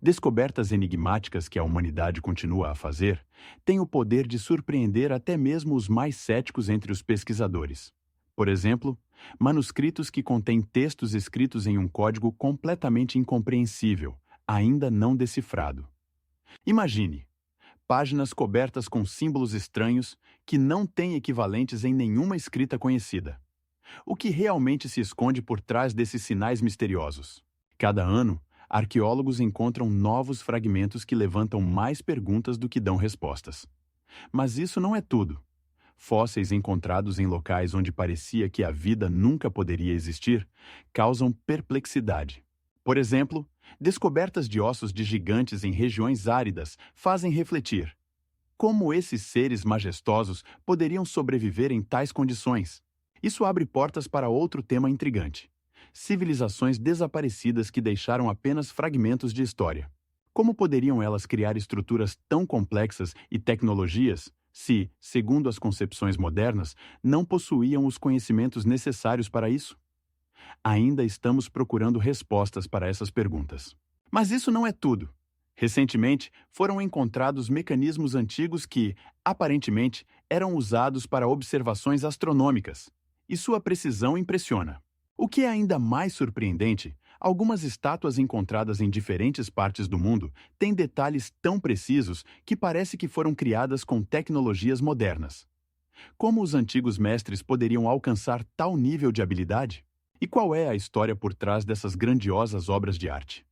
Descobertas enigmáticas que a humanidade continua a fazer têm o poder de surpreender até mesmo os mais céticos entre os pesquisadores. Por exemplo, manuscritos que contêm textos escritos em um código completamente incompreensível, ainda não decifrado. Imagine, páginas cobertas com símbolos estranhos que não têm equivalentes em nenhuma escrita conhecida. O que realmente se esconde por trás desses sinais misteriosos? Cada ano, arqueólogos encontram novos fragmentos que levantam mais perguntas do que dão respostas. Mas isso não é tudo. Fósseis encontrados em locais onde parecia que a vida nunca poderia existir causam perplexidade. Por exemplo, descobertas de ossos de gigantes em regiões áridas fazem refletir: como esses seres majestosos poderiam sobreviver em tais condições? Isso abre portas para outro tema intrigante: civilizações desaparecidas que deixaram apenas fragmentos de história. Como poderiam elas criar estruturas tão complexas e tecnologias se, segundo as concepções modernas, não possuíam os conhecimentos necessários para isso? Ainda estamos procurando respostas para essas perguntas. Mas isso não é tudo. Recentemente, foram encontrados mecanismos antigos que, aparentemente, eram usados para observações astronômicas, e sua precisão impressiona. O que é ainda mais surpreendente, algumas estátuas encontradas em diferentes partes do mundo têm detalhes tão precisos que parece que foram criadas com tecnologias modernas. Como os antigos mestres poderiam alcançar tal nível de habilidade? E qual é a história por trás dessas grandiosas obras de arte?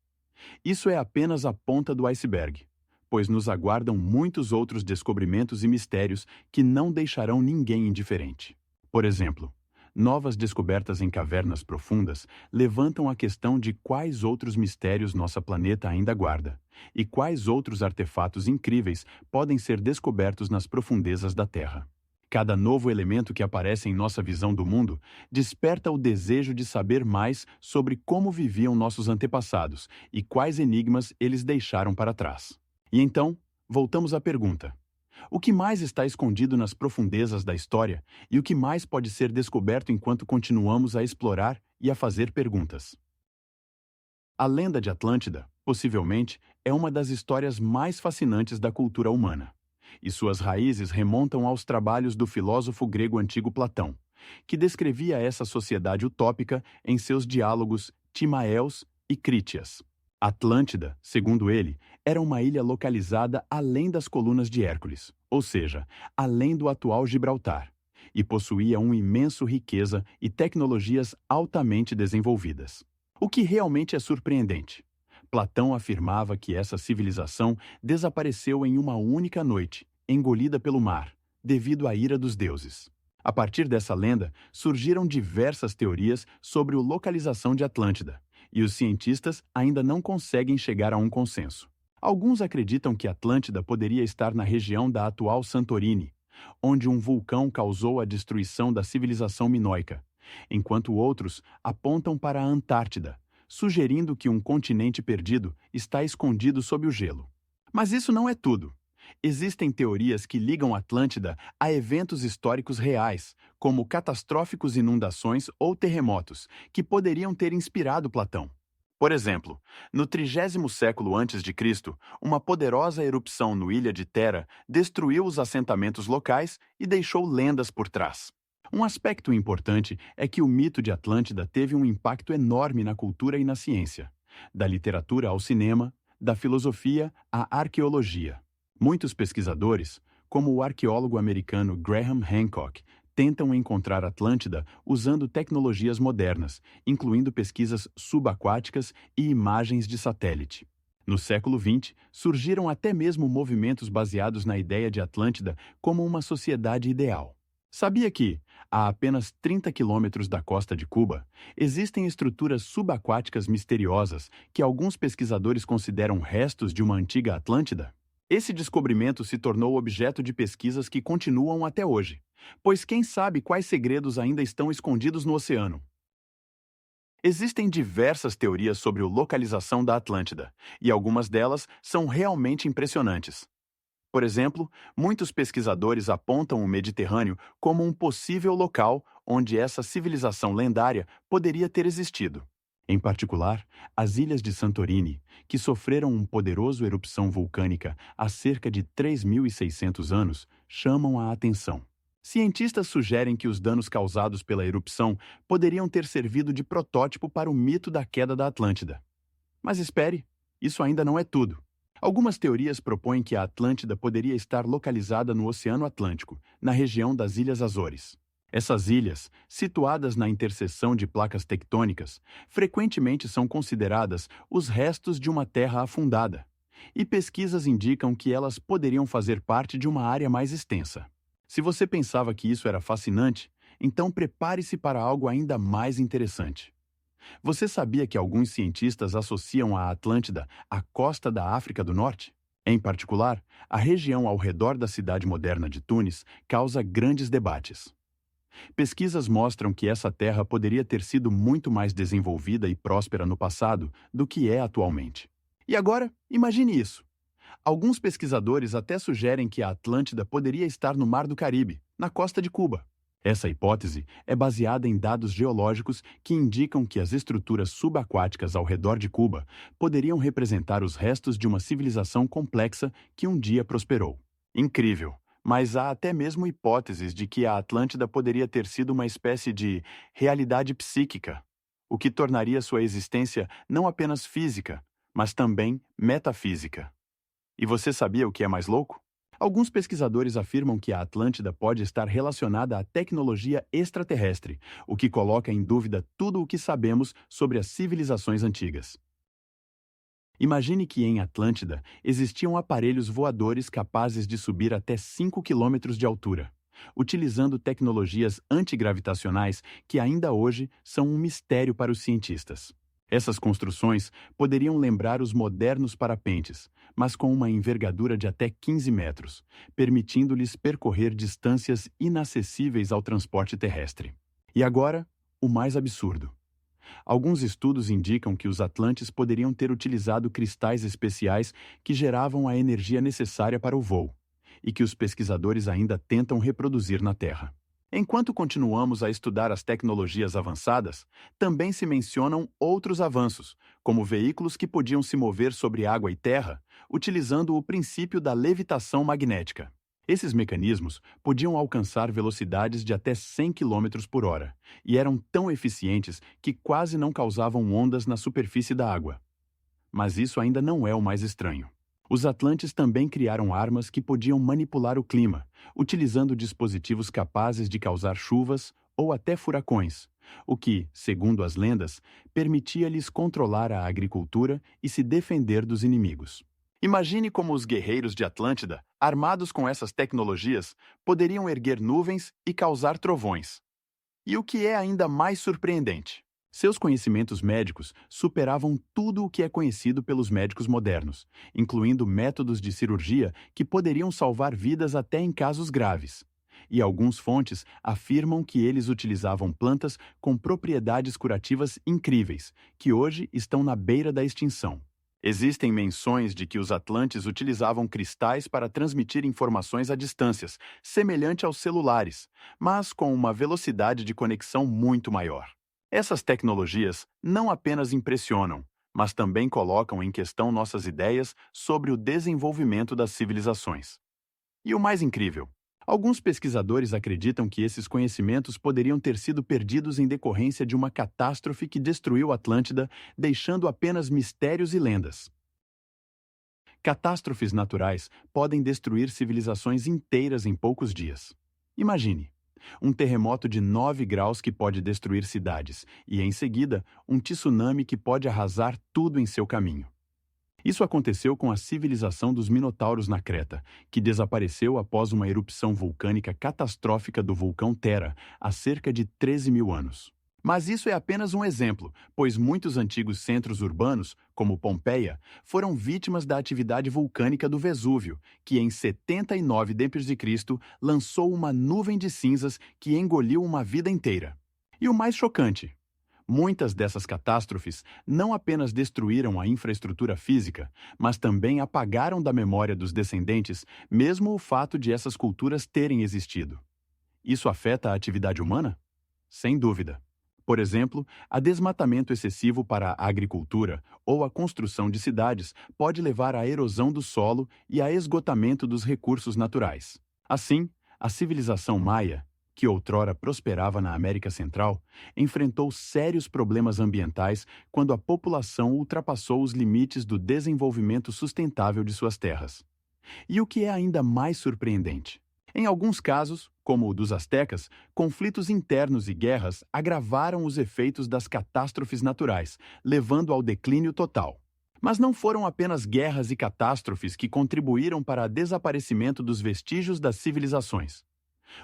Isso é apenas a ponta do iceberg, pois nos aguardam muitos outros descobrimentos e mistérios que não deixarão ninguém indiferente. Por exemplo, novas descobertas em cavernas profundas levantam a questão de quais outros mistérios nossa planeta ainda guarda, e quais outros artefatos incríveis podem ser descobertos nas profundezas da Terra. Cada novo elemento que aparece em nossa visão do mundo desperta o desejo de saber mais sobre como viviam nossos antepassados e quais enigmas eles deixaram para trás. E então, voltamos à pergunta: o que mais está escondido nas profundezas da história e o que mais pode ser descoberto enquanto continuamos a explorar e a fazer perguntas? A lenda de Atlântida, possivelmente, é uma das histórias mais fascinantes da cultura humana. E suas raízes remontam aos trabalhos do filósofo grego antigo Platão, que descrevia essa sociedade utópica em seus diálogos Timaeus e Crítias. Atlântida, segundo ele, era uma ilha localizada além das colunas de Hércules, ou seja, além do atual Gibraltar, e possuía uma imensa riqueza e tecnologias altamente desenvolvidas. O que realmente é surpreendente: Platão afirmava que essa civilização desapareceu em uma única noite, engolida pelo mar, devido à ira dos deuses. A partir dessa lenda, surgiram diversas teorias sobre a localização de Atlântida, e os cientistas ainda não conseguem chegar a um consenso. Alguns acreditam que Atlântida poderia estar na região da atual Santorini, onde um vulcão causou a destruição da civilização minoica, enquanto outros apontam para a Antártida, sugerindo que um continente perdido está escondido sob o gelo. Mas isso não é tudo. Existem teorias que ligam Atlântida a eventos históricos reais, como catastróficas inundações ou terremotos, que poderiam ter inspirado Platão. Por exemplo, no 30º século a.C., uma poderosa erupção no Ilha de Tera destruiu os assentamentos locais e deixou lendas por trás. Um aspecto importante é que o mito de Atlântida teve um impacto enorme na cultura e na ciência, da literatura ao cinema, da filosofia à arqueologia. Muitos pesquisadores, como o arqueólogo americano Graham Hancock, tentam encontrar Atlântida usando tecnologias modernas, incluindo pesquisas subaquáticas e imagens de satélite. No século XX, surgiram até mesmo movimentos baseados na ideia de Atlântida como uma sociedade ideal. Sabia que, a apenas 30 quilômetros da costa de Cuba, existem estruturas subaquáticas misteriosas que alguns pesquisadores consideram restos de uma antiga Atlântida? Esse descobrimento se tornou objeto de pesquisas que continuam até hoje, pois quem sabe quais segredos ainda estão escondidos no oceano. Existem diversas teorias sobre a localização da Atlântida, e algumas delas são realmente impressionantes. Por exemplo, muitos pesquisadores apontam o Mediterrâneo como um possível local onde essa civilização lendária poderia ter existido. Em particular, as ilhas de Santorini, que sofreram uma poderosa erupção vulcânica há cerca de 3.600 anos, chamam a atenção. Cientistas sugerem que os danos causados pela erupção poderiam ter servido de protótipo para o mito da queda da Atlântida. Mas espere, isso ainda não é tudo. Algumas teorias propõem que a Atlântida poderia estar localizada no Oceano Atlântico, na região das Ilhas Açores. Essas ilhas, situadas na interseção de placas tectônicas, frequentemente são consideradas os restos de uma terra afundada, e pesquisas indicam que elas poderiam fazer parte de uma área mais extensa. Se você pensava que isso era fascinante, então prepare-se para algo ainda mais interessante. Você sabia que alguns cientistas associam a Atlântida à costa da África do Norte? Em particular, a região ao redor da cidade moderna de Tunis causa grandes debates. Pesquisas mostram que essa terra poderia ter sido muito mais desenvolvida e próspera no passado do que é atualmente. E agora, imagine isso. Alguns pesquisadores até sugerem que a Atlântida poderia estar no Mar do Caribe, na costa de Cuba. Essa hipótese é baseada em dados geológicos que indicam que as estruturas subaquáticas ao redor de Cuba poderiam representar os restos de uma civilização complexa que um dia prosperou. Incrível! Mas há até mesmo hipóteses de que a Atlântida poderia ter sido uma espécie de realidade psíquica, o que tornaria sua existência não apenas física, mas também metafísica. E você sabia o que é mais louco? Alguns pesquisadores afirmam que a Atlântida pode estar relacionada à tecnologia extraterrestre, o que coloca em dúvida tudo o que sabemos sobre as civilizações antigas. Imagine que em Atlântida existiam aparelhos voadores capazes de subir até 5 quilômetros de altura, utilizando tecnologias antigravitacionais que ainda hoje são um mistério para os cientistas. Essas construções poderiam lembrar os modernos parapentes, mas com uma envergadura de até 15 metros, permitindo-lhes percorrer distâncias inacessíveis ao transporte terrestre. E agora, o mais absurdo. Alguns estudos indicam que os atlantes poderiam ter utilizado cristais especiais que geravam a energia necessária para o voo, e que os pesquisadores ainda tentam reproduzir na Terra. Enquanto continuamos a estudar as tecnologias avançadas, também se mencionam outros avanços, como veículos que podiam se mover sobre água e terra, utilizando o princípio da levitação magnética. Esses mecanismos podiam alcançar velocidades de até 100 km por hora e eram tão eficientes que quase não causavam ondas na superfície da água. Mas isso ainda não é o mais estranho. Os atlantes também criaram armas que podiam manipular o clima, utilizando dispositivos capazes de causar chuvas ou até furacões, o que, segundo as lendas, permitia-lhes controlar a agricultura e se defender dos inimigos. Imagine como os guerreiros de Atlântida, armados com essas tecnologias, poderiam erguer nuvens e causar trovões. E o que é ainda mais surpreendente, seus conhecimentos médicos superavam tudo o que é conhecido pelos médicos modernos, incluindo métodos de cirurgia que poderiam salvar vidas até em casos graves. E algumas fontes afirmam que eles utilizavam plantas com propriedades curativas incríveis, que hoje estão na beira da extinção. Existem menções de que os atlantes utilizavam cristais para transmitir informações a distâncias, semelhante aos celulares, mas com uma velocidade de conexão muito maior. Essas tecnologias não apenas impressionam, mas também colocam em questão nossas ideias sobre o desenvolvimento das civilizações. E o mais incrível, alguns pesquisadores acreditam que esses conhecimentos poderiam ter sido perdidos em decorrência de uma catástrofe que destruiu Atlântida, deixando apenas mistérios e lendas. Catástrofes naturais podem destruir civilizações inteiras em poucos dias. Imagine, um terremoto de 9 graus que pode destruir cidades e, em seguida, um tsunami que pode arrasar tudo em seu caminho. Isso aconteceu com a civilização dos Minotauros na Creta, que desapareceu após uma erupção vulcânica catastrófica do vulcão Tera há cerca de 13.000 anos. Mas isso é apenas um exemplo, pois muitos antigos centros urbanos, como Pompeia, foram vítimas da atividade vulcânica do Vesúvio, que em 79 d.C. lançou uma nuvem de cinzas que engoliu uma vida inteira. E o mais chocante, muitas dessas catástrofes não apenas destruíram a infraestrutura física, mas também apagaram da memória dos descendentes mesmo o fato de essas culturas terem existido. Isso afeta a atividade humana? Sem dúvida. Por exemplo, a desmatamento excessivo para a agricultura ou a construção de cidades pode levar à erosão do solo e a esgotamento dos recursos naturais. Assim, a civilização maia, que outrora prosperava na América Central, enfrentou sérios problemas ambientais quando a população ultrapassou os limites do desenvolvimento sustentável de suas terras. E o que é ainda mais surpreendente? Em alguns casos, como o dos astecas, conflitos internos e guerras agravaram os efeitos das catástrofes naturais, levando ao declínio total. Mas não foram apenas guerras e catástrofes que contribuíram para o desaparecimento dos vestígios das civilizações.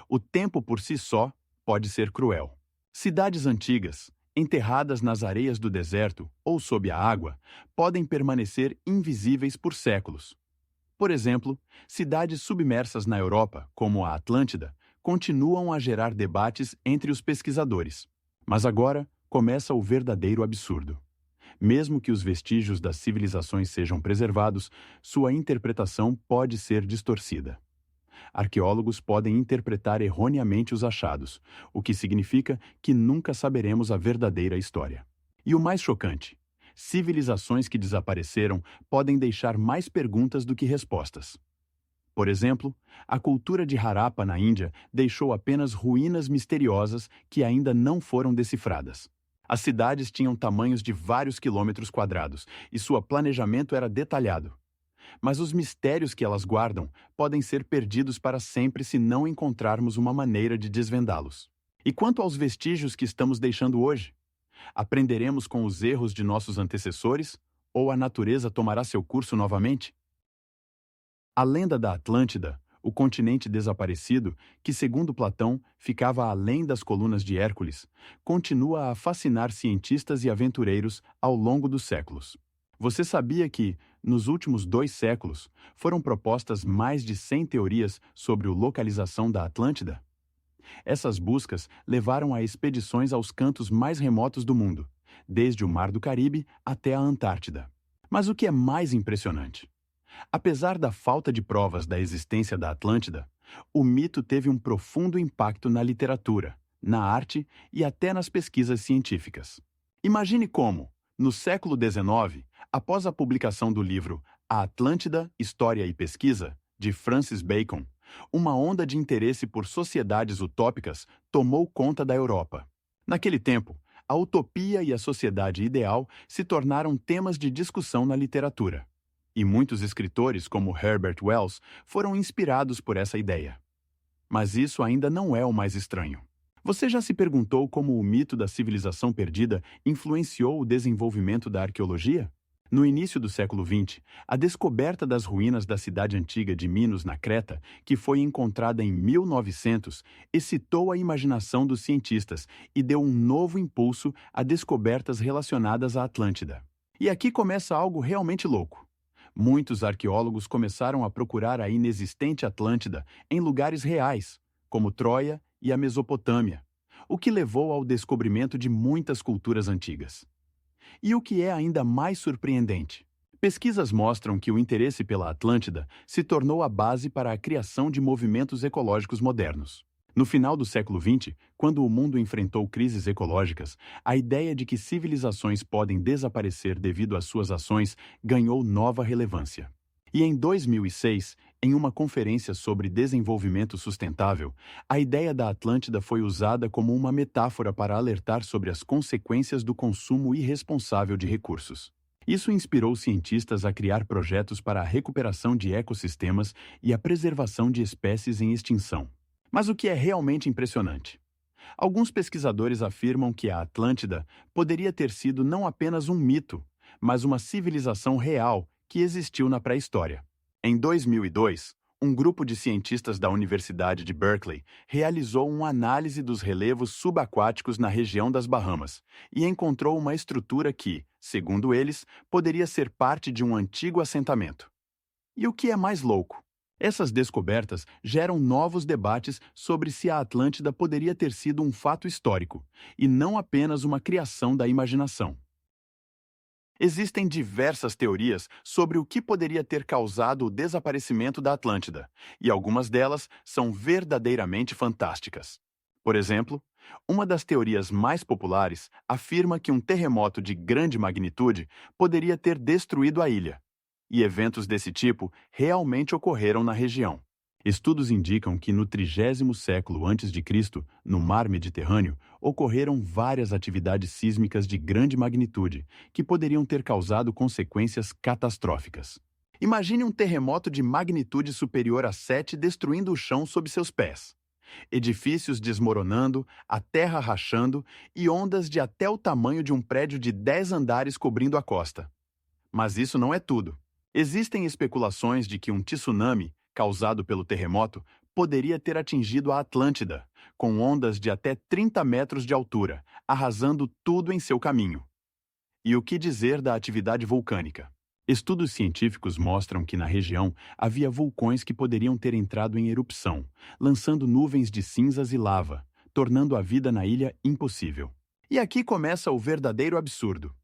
O tempo por si só pode ser cruel. Cidades antigas, enterradas nas areias do deserto ou sob a água, podem permanecer invisíveis por séculos. Por exemplo, cidades submersas na Europa, como a Atlântida, continuam a gerar debates entre os pesquisadores. Mas agora começa o verdadeiro absurdo. Mesmo que os vestígios das civilizações sejam preservados, sua interpretação pode ser distorcida. Arqueólogos podem interpretar erroneamente os achados, o que significa que nunca saberemos a verdadeira história. E o mais chocante: civilizações que desapareceram podem deixar mais perguntas do que respostas. Por exemplo, a cultura de Harappa, na Índia, deixou apenas ruínas misteriosas que ainda não foram decifradas. As cidades tinham tamanhos de vários quilômetros quadrados e seu planejamento era detalhado. Mas os mistérios que elas guardam podem ser perdidos para sempre se não encontrarmos uma maneira de desvendá-los. E quanto aos vestígios que estamos deixando hoje? Aprenderemos com os erros de nossos antecessores ou a natureza tomará seu curso novamente? A lenda da Atlântida, o continente desaparecido, que segundo Platão ficava além das colunas de Hércules, continua a fascinar cientistas e aventureiros ao longo dos séculos. Você sabia que, nos últimos 2 séculos, foram propostas mais de 100 teorias sobre a localização da Atlântida? Essas buscas levaram a expedições aos cantos mais remotos do mundo, desde o Mar do Caribe até a Antártida. Mas o que é mais impressionante? Apesar da falta de provas da existência da Atlântida, o mito teve um profundo impacto na literatura, na arte e até nas pesquisas científicas. Imagine como, no século XIX, após a publicação do livro A Atlântida, História e Pesquisa, de Francis Bacon, uma onda de interesse por sociedades utópicas tomou conta da Europa. Naquele tempo, a utopia e a sociedade ideal se tornaram temas de discussão na literatura. E muitos escritores, como Herbert Wells, foram inspirados por essa ideia. Mas isso ainda não é o mais estranho. Você já se perguntou como o mito da civilização perdida influenciou o desenvolvimento da arqueologia? No início do século XX, a descoberta das ruínas da cidade antiga de Minos, na Creta, que foi encontrada em 1900, excitou a imaginação dos cientistas e deu um novo impulso a descobertas relacionadas à Atlântida. E aqui começa algo realmente louco. Muitos arqueólogos começaram a procurar a inexistente Atlântida em lugares reais, como Troia e a Mesopotâmia, o que levou ao descobrimento de muitas culturas antigas. E o que é ainda mais surpreendente? Pesquisas mostram que o interesse pela Atlântida se tornou a base para a criação de movimentos ecológicos modernos. No final do século XX, quando o mundo enfrentou crises ecológicas, a ideia de que civilizações podem desaparecer devido às suas ações ganhou nova relevância. E em 2006, em uma conferência sobre desenvolvimento sustentável, a ideia da Atlântida foi usada como uma metáfora para alertar sobre as consequências do consumo irresponsável de recursos. Isso inspirou cientistas a criar projetos para a recuperação de ecossistemas e a preservação de espécies em extinção. Mas o que é realmente impressionante? Alguns pesquisadores afirmam que a Atlântida poderia ter sido não apenas um mito, mas uma civilização real que existiu na pré-história. Em 2002, um grupo de cientistas da Universidade de Berkeley realizou uma análise dos relevos subaquáticos na região das Bahamas e encontrou uma estrutura que, segundo eles, poderia ser parte de um antigo assentamento. E o que é mais louco? Essas descobertas geram novos debates sobre se a Atlântida poderia ter sido um fato histórico, e não apenas uma criação da imaginação. Existem diversas teorias sobre o que poderia ter causado o desaparecimento da Atlântida, e algumas delas são verdadeiramente fantásticas. Por exemplo, uma das teorias mais populares afirma que um terremoto de grande magnitude poderia ter destruído a ilha, e eventos desse tipo realmente ocorreram na região. Estudos indicam que no 30º século a.C., no Mar Mediterrâneo, ocorreram várias atividades sísmicas de grande magnitude que poderiam ter causado consequências catastróficas. Imagine um terremoto de magnitude superior a 7 destruindo o chão sob seus pés. Edifícios desmoronando, a terra rachando e ondas de até o tamanho de um prédio de 10 andares cobrindo a costa. Mas isso não é tudo. Existem especulações de que um tsunami, causado pelo terremoto, poderia ter atingido a Atlântida, com ondas de até 30 metros de altura, arrasando tudo em seu caminho. E o que dizer da atividade vulcânica? Estudos científicos mostram que na região havia vulcões que poderiam ter entrado em erupção, lançando nuvens de cinzas e lava, tornando a vida na ilha impossível. E aqui começa o verdadeiro absurdo.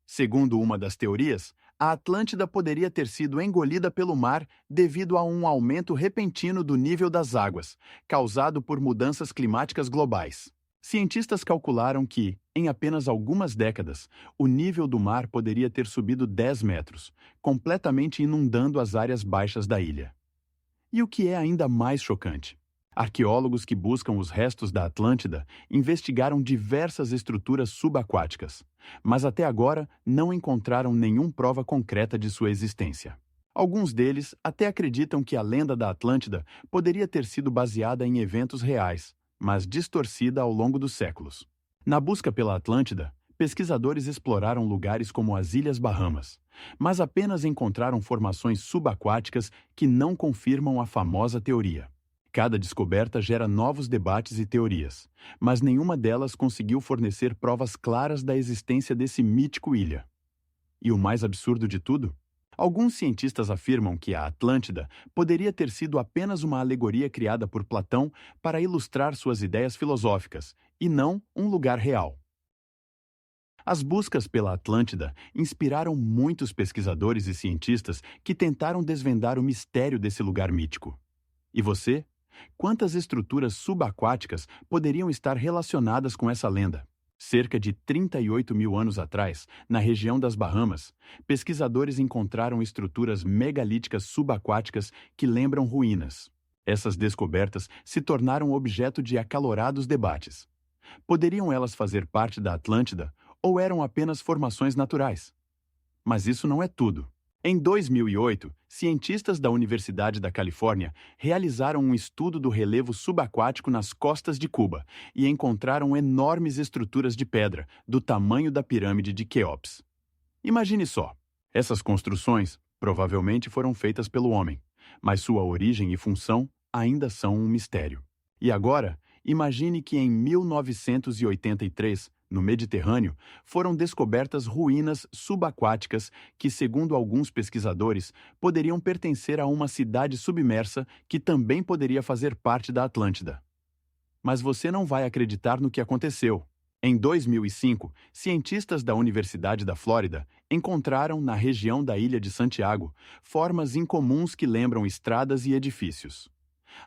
Segundo uma das teorias, a Atlântida poderia ter sido engolida pelo mar devido a um aumento repentino do nível das águas, causado por mudanças climáticas globais. Cientistas calcularam que, em apenas algumas décadas, o nível do mar poderia ter subido 10 metros, completamente inundando as áreas baixas da ilha. E o que é ainda mais chocante? Arqueólogos que buscam os restos da Atlântida investigaram diversas estruturas subaquáticas, mas até agora não encontraram nenhuma prova concreta de sua existência. Alguns deles até acreditam que a lenda da Atlântida poderia ter sido baseada em eventos reais, mas distorcida ao longo dos séculos. Na busca pela Atlântida, pesquisadores exploraram lugares como as Ilhas Bahamas, mas apenas encontraram formações subaquáticas que não confirmam a famosa teoria. Cada descoberta gera novos debates e teorias, mas nenhuma delas conseguiu fornecer provas claras da existência desse mítico ilha. E o mais absurdo de tudo? Alguns cientistas afirmam que a Atlântida poderia ter sido apenas uma alegoria criada por Platão para ilustrar suas ideias filosóficas, e não um lugar real. As buscas pela Atlântida inspiraram muitos pesquisadores e cientistas que tentaram desvendar o mistério desse lugar mítico. E você? Quantas estruturas subaquáticas poderiam estar relacionadas com essa lenda? Cerca de 38 mil anos atrás, na região das Bahamas, pesquisadores encontraram estruturas megalíticas subaquáticas que lembram ruínas. Essas descobertas se tornaram objeto de acalorados debates. Poderiam elas fazer parte da Atlântida ou eram apenas formações naturais? Mas isso não é tudo. Em 2008, cientistas da Universidade da Califórnia realizaram um estudo do relevo subaquático nas costas de Cuba e encontraram enormes estruturas de pedra, do tamanho da pirâmide de Quéops. Imagine só, essas construções provavelmente foram feitas pelo homem, mas sua origem e função ainda são um mistério. E agora, imagine que em 1983, no Mediterrâneo, foram descobertas ruínas subaquáticas que, segundo alguns pesquisadores, poderiam pertencer a uma cidade submersa que também poderia fazer parte da Atlântida. Mas você não vai acreditar no que aconteceu. Em 2005, cientistas da Universidade da Flórida encontraram, na região da Ilha de Santiago, formas incomuns que lembram estradas e edifícios.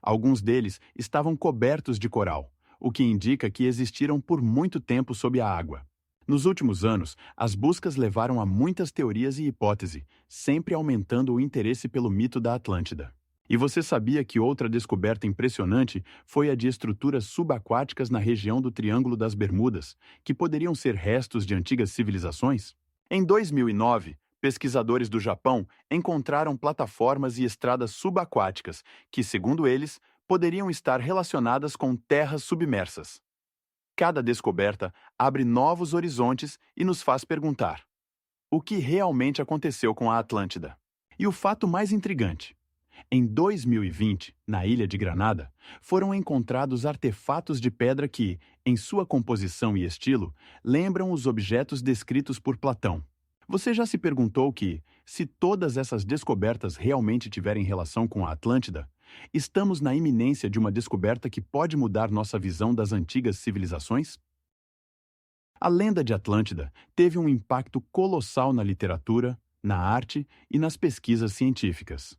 Alguns deles estavam cobertos de coral, o que indica que existiram por muito tempo sob a água. Nos últimos anos, as buscas levaram a muitas teorias e hipóteses, sempre aumentando o interesse pelo mito da Atlântida. E você sabia que outra descoberta impressionante foi a de estruturas subaquáticas na região do Triângulo das Bermudas, que poderiam ser restos de antigas civilizações? Em 2009, pesquisadores do Japão encontraram plataformas e estradas subaquáticas que, segundo eles, poderiam estar relacionadas com terras submersas. Cada descoberta abre novos horizontes e nos faz perguntar: o que realmente aconteceu com a Atlântida? E o fato mais intrigante: em 2020, na ilha de Granada, foram encontrados artefatos de pedra que, em sua composição e estilo, lembram os objetos descritos por Platão. Você já se perguntou que, se todas essas descobertas realmente tiverem relação com a Atlântida, estamos na iminência de uma descoberta que pode mudar nossa visão das antigas civilizações? A lenda de Atlântida teve um impacto colossal na literatura, na arte e nas pesquisas científicas.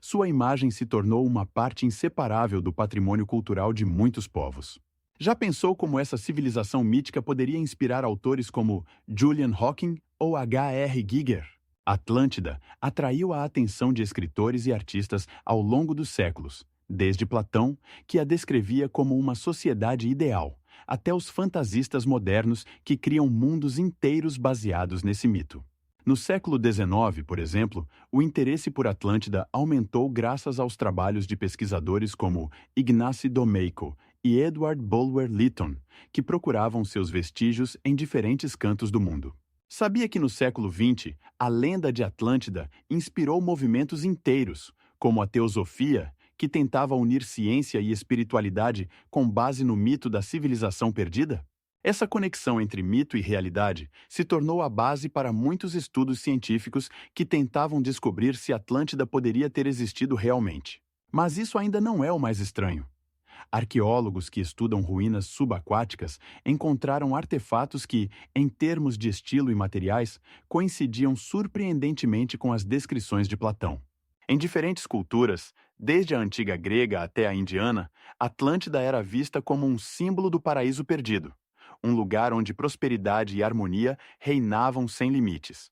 Sua imagem se tornou uma parte inseparável do patrimônio cultural de muitos povos. Já pensou como essa civilização mítica poderia inspirar autores como Julian Hawking ou H.R. Giger? Atlântida atraiu a atenção de escritores e artistas ao longo dos séculos, desde Platão, que a descrevia como uma sociedade ideal, até os fantasistas modernos que criam mundos inteiros baseados nesse mito. No século XIX, por exemplo, o interesse por Atlântida aumentou graças aos trabalhos de pesquisadores como Ignacy Domeyko e Edward Bulwer Lytton, que procuravam seus vestígios em diferentes cantos do mundo. Sabia que no século XX, a lenda de Atlântida inspirou movimentos inteiros, como a teosofia, que tentava unir ciência e espiritualidade com base no mito da civilização perdida? Essa conexão entre mito e realidade se tornou a base para muitos estudos científicos que tentavam descobrir se Atlântida poderia ter existido realmente. Mas isso ainda não é o mais estranho. Arqueólogos que estudam ruínas subaquáticas encontraram artefatos que, em termos de estilo e materiais, coincidiam surpreendentemente com as descrições de Platão. Em diferentes culturas, desde a antiga grega até a indiana, Atlântida era vista como um símbolo do paraíso perdido, um lugar onde prosperidade e harmonia reinavam sem limites.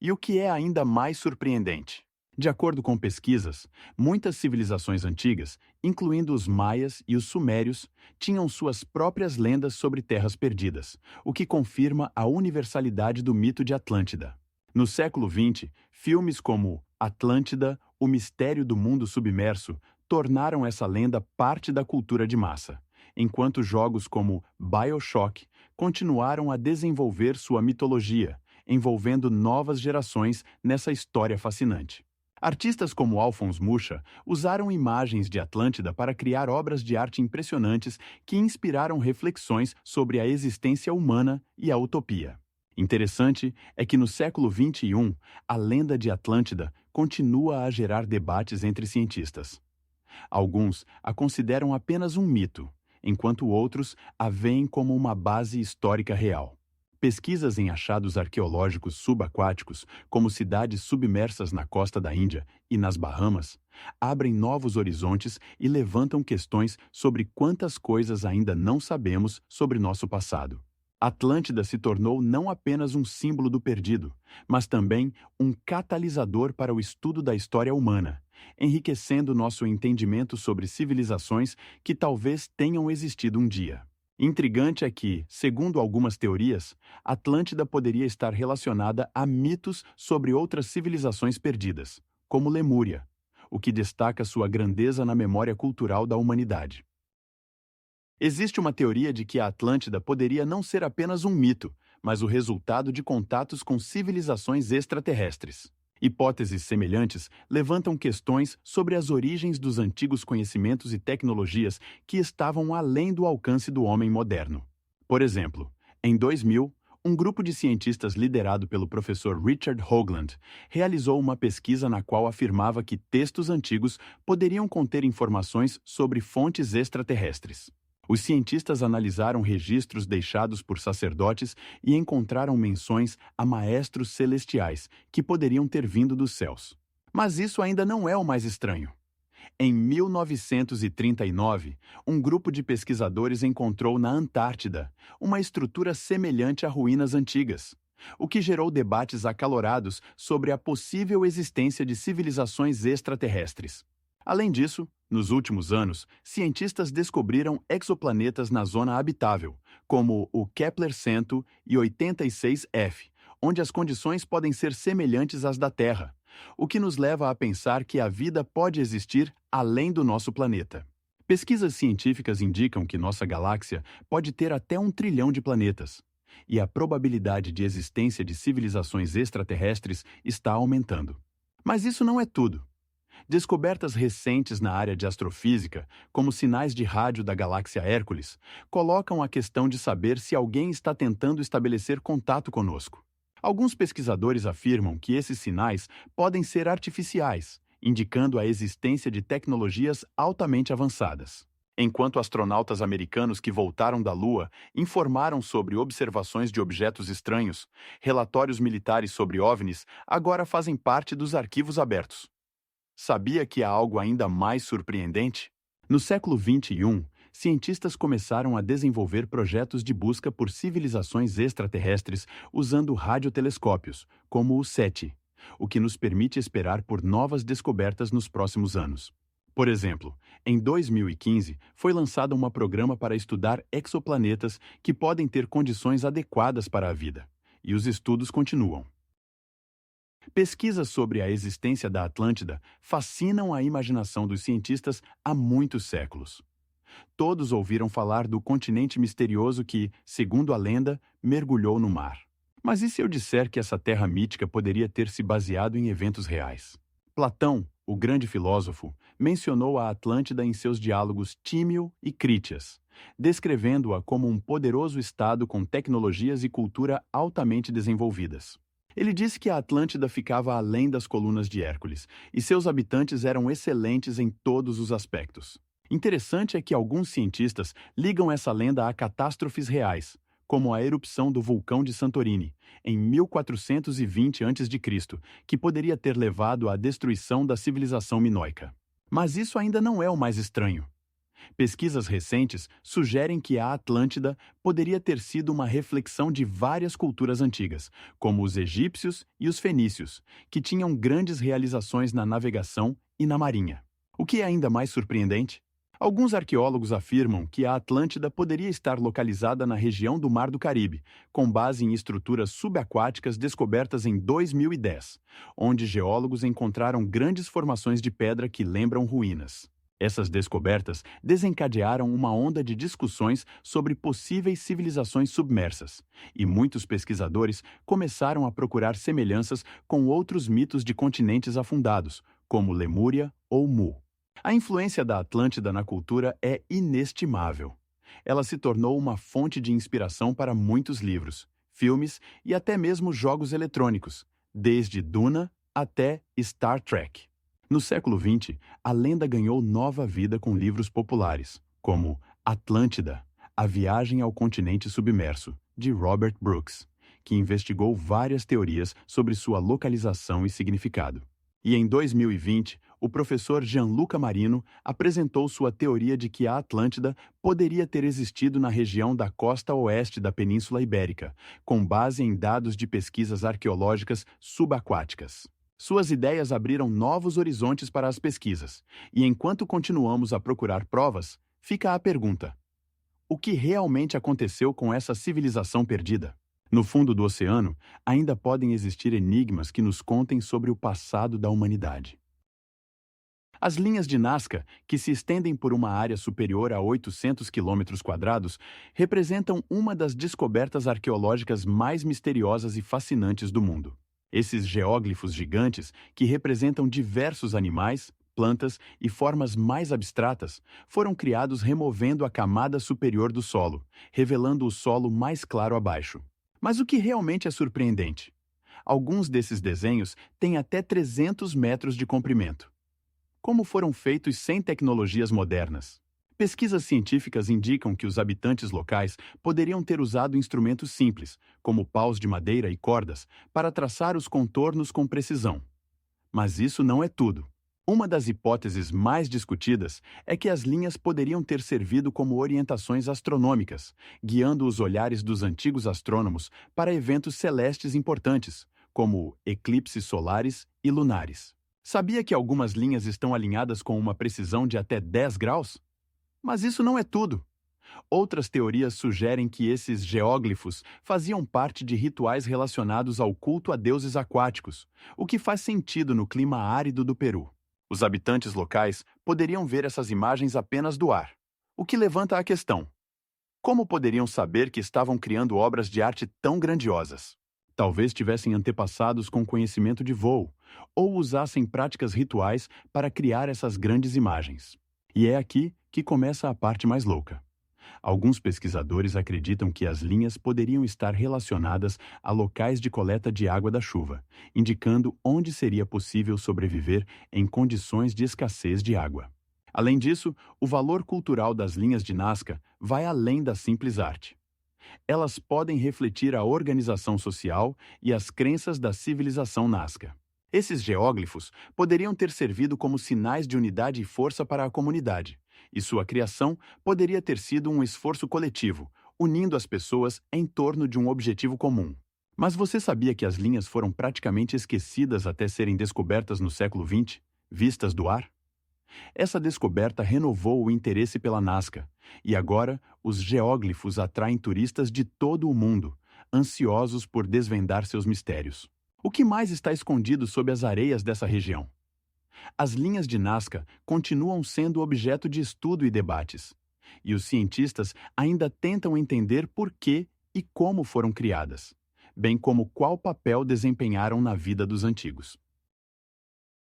E o que é ainda mais surpreendente? De acordo com pesquisas, muitas civilizações antigas, incluindo os maias e os sumérios, tinham suas próprias lendas sobre terras perdidas, o que confirma a universalidade do mito de Atlântida. No século XX, filmes como Atlântida, O Mistério do Mundo Submerso tornaram essa lenda parte da cultura de massa, enquanto jogos como BioShock continuaram a desenvolver sua mitologia, envolvendo novas gerações nessa história fascinante. Artistas como Alphonse Mucha usaram imagens de Atlântida para criar obras de arte impressionantes que inspiraram reflexões sobre a existência humana e a utopia. Interessante é que no século XXI, a lenda de Atlântida continua a gerar debates entre cientistas. Alguns a consideram apenas um mito, enquanto outros a veem como uma base histórica real. Pesquisas em achados arqueológicos subaquáticos, como cidades submersas na costa da Índia e nas Bahamas, abrem novos horizontes e levantam questões sobre quantas coisas ainda não sabemos sobre nosso passado. Atlântida se tornou não apenas um símbolo do perdido, mas também um catalisador para o estudo da história humana, enriquecendo nosso entendimento sobre civilizações que talvez tenham existido um dia. Intrigante é que, segundo algumas teorias, Atlântida poderia estar relacionada a mitos sobre outras civilizações perdidas, como Lemúria, o que destaca sua grandeza na memória cultural da humanidade. Existe uma teoria de que a Atlântida poderia não ser apenas um mito, mas o resultado de contatos com civilizações extraterrestres. Hipóteses semelhantes levantam questões sobre as origens dos antigos conhecimentos e tecnologias que estavam além do alcance do homem moderno. Por exemplo, em 2000, um grupo de cientistas liderado pelo professor Richard Hoagland realizou uma pesquisa na qual afirmava que textos antigos poderiam conter informações sobre fontes extraterrestres. Os cientistas analisaram registros deixados por sacerdotes e encontraram menções a maestros celestiais que poderiam ter vindo dos céus. Mas isso ainda não é o mais estranho. Em 1939, um grupo de pesquisadores encontrou na Antártida uma estrutura semelhante a ruínas antigas, o que gerou debates acalorados sobre a possível existência de civilizações extraterrestres. Além disso, nos últimos anos, cientistas descobriram exoplanetas na zona habitável, como o Kepler-186f, onde as condições podem ser semelhantes às da Terra, o que nos leva a pensar que a vida pode existir além do nosso planeta. Pesquisas científicas indicam que nossa galáxia pode ter até 1 trilhão de planetas, e a probabilidade de existência de civilizações extraterrestres está aumentando. Mas isso não é tudo. Descobertas recentes na área de astrofísica, como sinais de rádio da galáxia Hércules, colocam a questão de saber se alguém está tentando estabelecer contato conosco. Alguns pesquisadores afirmam que esses sinais podem ser artificiais, indicando a existência de tecnologias altamente avançadas. Enquanto astronautas americanos que voltaram da Lua informaram sobre observações de objetos estranhos, relatórios militares sobre OVNIs agora fazem parte dos arquivos abertos. Sabia que há algo ainda mais surpreendente? No século XXI, cientistas começaram a desenvolver projetos de busca por civilizações extraterrestres usando radiotelescópios, como o SETI, o que nos permite esperar por novas descobertas nos próximos anos. Por exemplo, em 2015, foi lançado um programa para estudar exoplanetas que podem ter condições adequadas para a vida, e os estudos continuam. Pesquisas sobre a existência da Atlântida fascinam a imaginação dos cientistas há muitos séculos. Todos ouviram falar do continente misterioso que, segundo a lenda, mergulhou no mar. Mas e se eu disser que essa terra mítica poderia ter se baseado em eventos reais? Platão, o grande filósofo, mencionou a Atlântida em seus diálogos Tímeo e Crítias, descrevendo-a como um poderoso estado com tecnologias e cultura altamente desenvolvidas. Ele disse que a Atlântida ficava além das colunas de Hércules, e seus habitantes eram excelentes em todos os aspectos. Interessante é que alguns cientistas ligam essa lenda a catástrofes reais, como a erupção do vulcão de Santorini, em 1420 a.C., que poderia ter levado à destruição da civilização minoica. Mas isso ainda não é o mais estranho. Pesquisas recentes sugerem que a Atlântida poderia ter sido uma reflexão de várias culturas antigas, como os egípcios e os fenícios, que tinham grandes realizações na navegação e na marinha. O que é ainda mais surpreendente? Alguns arqueólogos afirmam que a Atlântida poderia estar localizada na região do Mar do Caribe, com base em estruturas subaquáticas descobertas em 2010, onde geólogos encontraram grandes formações de pedra que lembram ruínas. Essas descobertas desencadearam uma onda de discussões sobre possíveis civilizações submersas, e muitos pesquisadores começaram a procurar semelhanças com outros mitos de continentes afundados, como Lemúria ou Mu. A influência da Atlântida na cultura é inestimável. Ela se tornou uma fonte de inspiração para muitos livros, filmes e até mesmo jogos eletrônicos, desde Duna até Star Trek. No século XX, a lenda ganhou nova vida com livros populares, como Atlântida, A Viagem ao Continente Submerso, de Robert Brooks, que investigou várias teorias sobre sua localização e significado. E em 2020, o professor Gianluca Marino apresentou sua teoria de que a Atlântida poderia ter existido na região da costa oeste da Península Ibérica, com base em dados de pesquisas arqueológicas subaquáticas. Suas ideias abriram novos horizontes para as pesquisas, e enquanto continuamos a procurar provas, fica a pergunta: o que realmente aconteceu com essa civilização perdida? No fundo do oceano, ainda podem existir enigmas que nos contem sobre o passado da humanidade. As linhas de Nazca, que se estendem por uma área superior a 800 km², representam uma das descobertas arqueológicas mais misteriosas e fascinantes do mundo. Esses geóglifos gigantes, que representam diversos animais, plantas e formas mais abstratas, foram criados removendo a camada superior do solo, revelando o solo mais claro abaixo. Mas o que realmente é surpreendente? Alguns desses desenhos têm até 300 metros de comprimento. Como foram feitos sem tecnologias modernas? Pesquisas científicas indicam que os habitantes locais poderiam ter usado instrumentos simples, como paus de madeira e cordas, para traçar os contornos com precisão. Mas isso não é tudo. Uma das hipóteses mais discutidas é que as linhas poderiam ter servido como orientações astronômicas, guiando os olhares dos antigos astrônomos para eventos celestes importantes, como eclipses solares e lunares. Sabia que algumas linhas estão alinhadas com uma precisão de até 10 graus? Mas isso não é tudo. Outras teorias sugerem que esses geóglifos faziam parte de rituais relacionados ao culto a deuses aquáticos, o que faz sentido no clima árido do Peru. Os habitantes locais poderiam ver essas imagens apenas do ar, o que levanta a questão: como poderiam saber que estavam criando obras de arte tão grandiosas? Talvez tivessem antepassados com conhecimento de voo, ou usassem práticas rituais para criar essas grandes imagens. E é aqui que começa a parte mais louca. Alguns pesquisadores acreditam que as linhas poderiam estar relacionadas a locais de coleta de água da chuva, indicando onde seria possível sobreviver em condições de escassez de água. Além disso, o valor cultural das linhas de Nazca vai além da simples arte. Elas podem refletir a organização social e as crenças da civilização Nazca. Esses geóglifos poderiam ter servido como sinais de unidade e força para a comunidade, e sua criação poderia ter sido um esforço coletivo, unindo as pessoas em torno de um objetivo comum. Mas você sabia que as linhas foram praticamente esquecidas até serem descobertas no século XX, vistas do ar? Essa descoberta renovou o interesse pela Nazca, e agora os geóglifos atraem turistas de todo o mundo, ansiosos por desvendar seus mistérios. O que mais está escondido sob as areias dessa região? As linhas de Nazca continuam sendo objeto de estudo e debates, e os cientistas ainda tentam entender por que e como foram criadas, bem como qual papel desempenharam na vida dos antigos.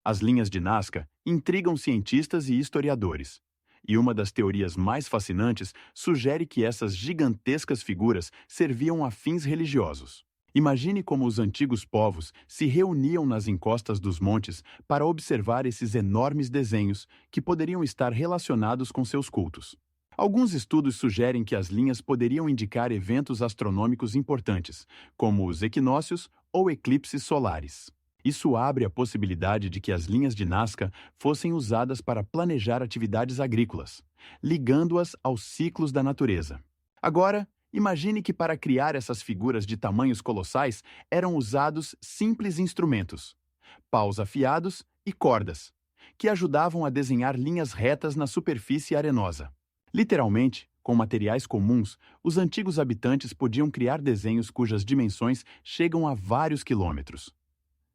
As linhas de Nazca intrigam cientistas e historiadores, e uma das teorias mais fascinantes sugere que essas gigantescas figuras serviam a fins religiosos. Imagine como os antigos povos se reuniam nas encostas dos montes para observar esses enormes desenhos que poderiam estar relacionados com seus cultos. Alguns estudos sugerem que as linhas poderiam indicar eventos astronômicos importantes, como os equinócios ou eclipses solares. Isso abre a possibilidade de que as linhas de Nazca fossem usadas para planejar atividades agrícolas, ligando-as aos ciclos da natureza. Agora, imagine que para criar essas figuras de tamanhos colossais eram usados simples instrumentos, paus afiados e cordas, que ajudavam a desenhar linhas retas na superfície arenosa. Literalmente, com materiais comuns, os antigos habitantes podiam criar desenhos cujas dimensões chegam a vários quilômetros.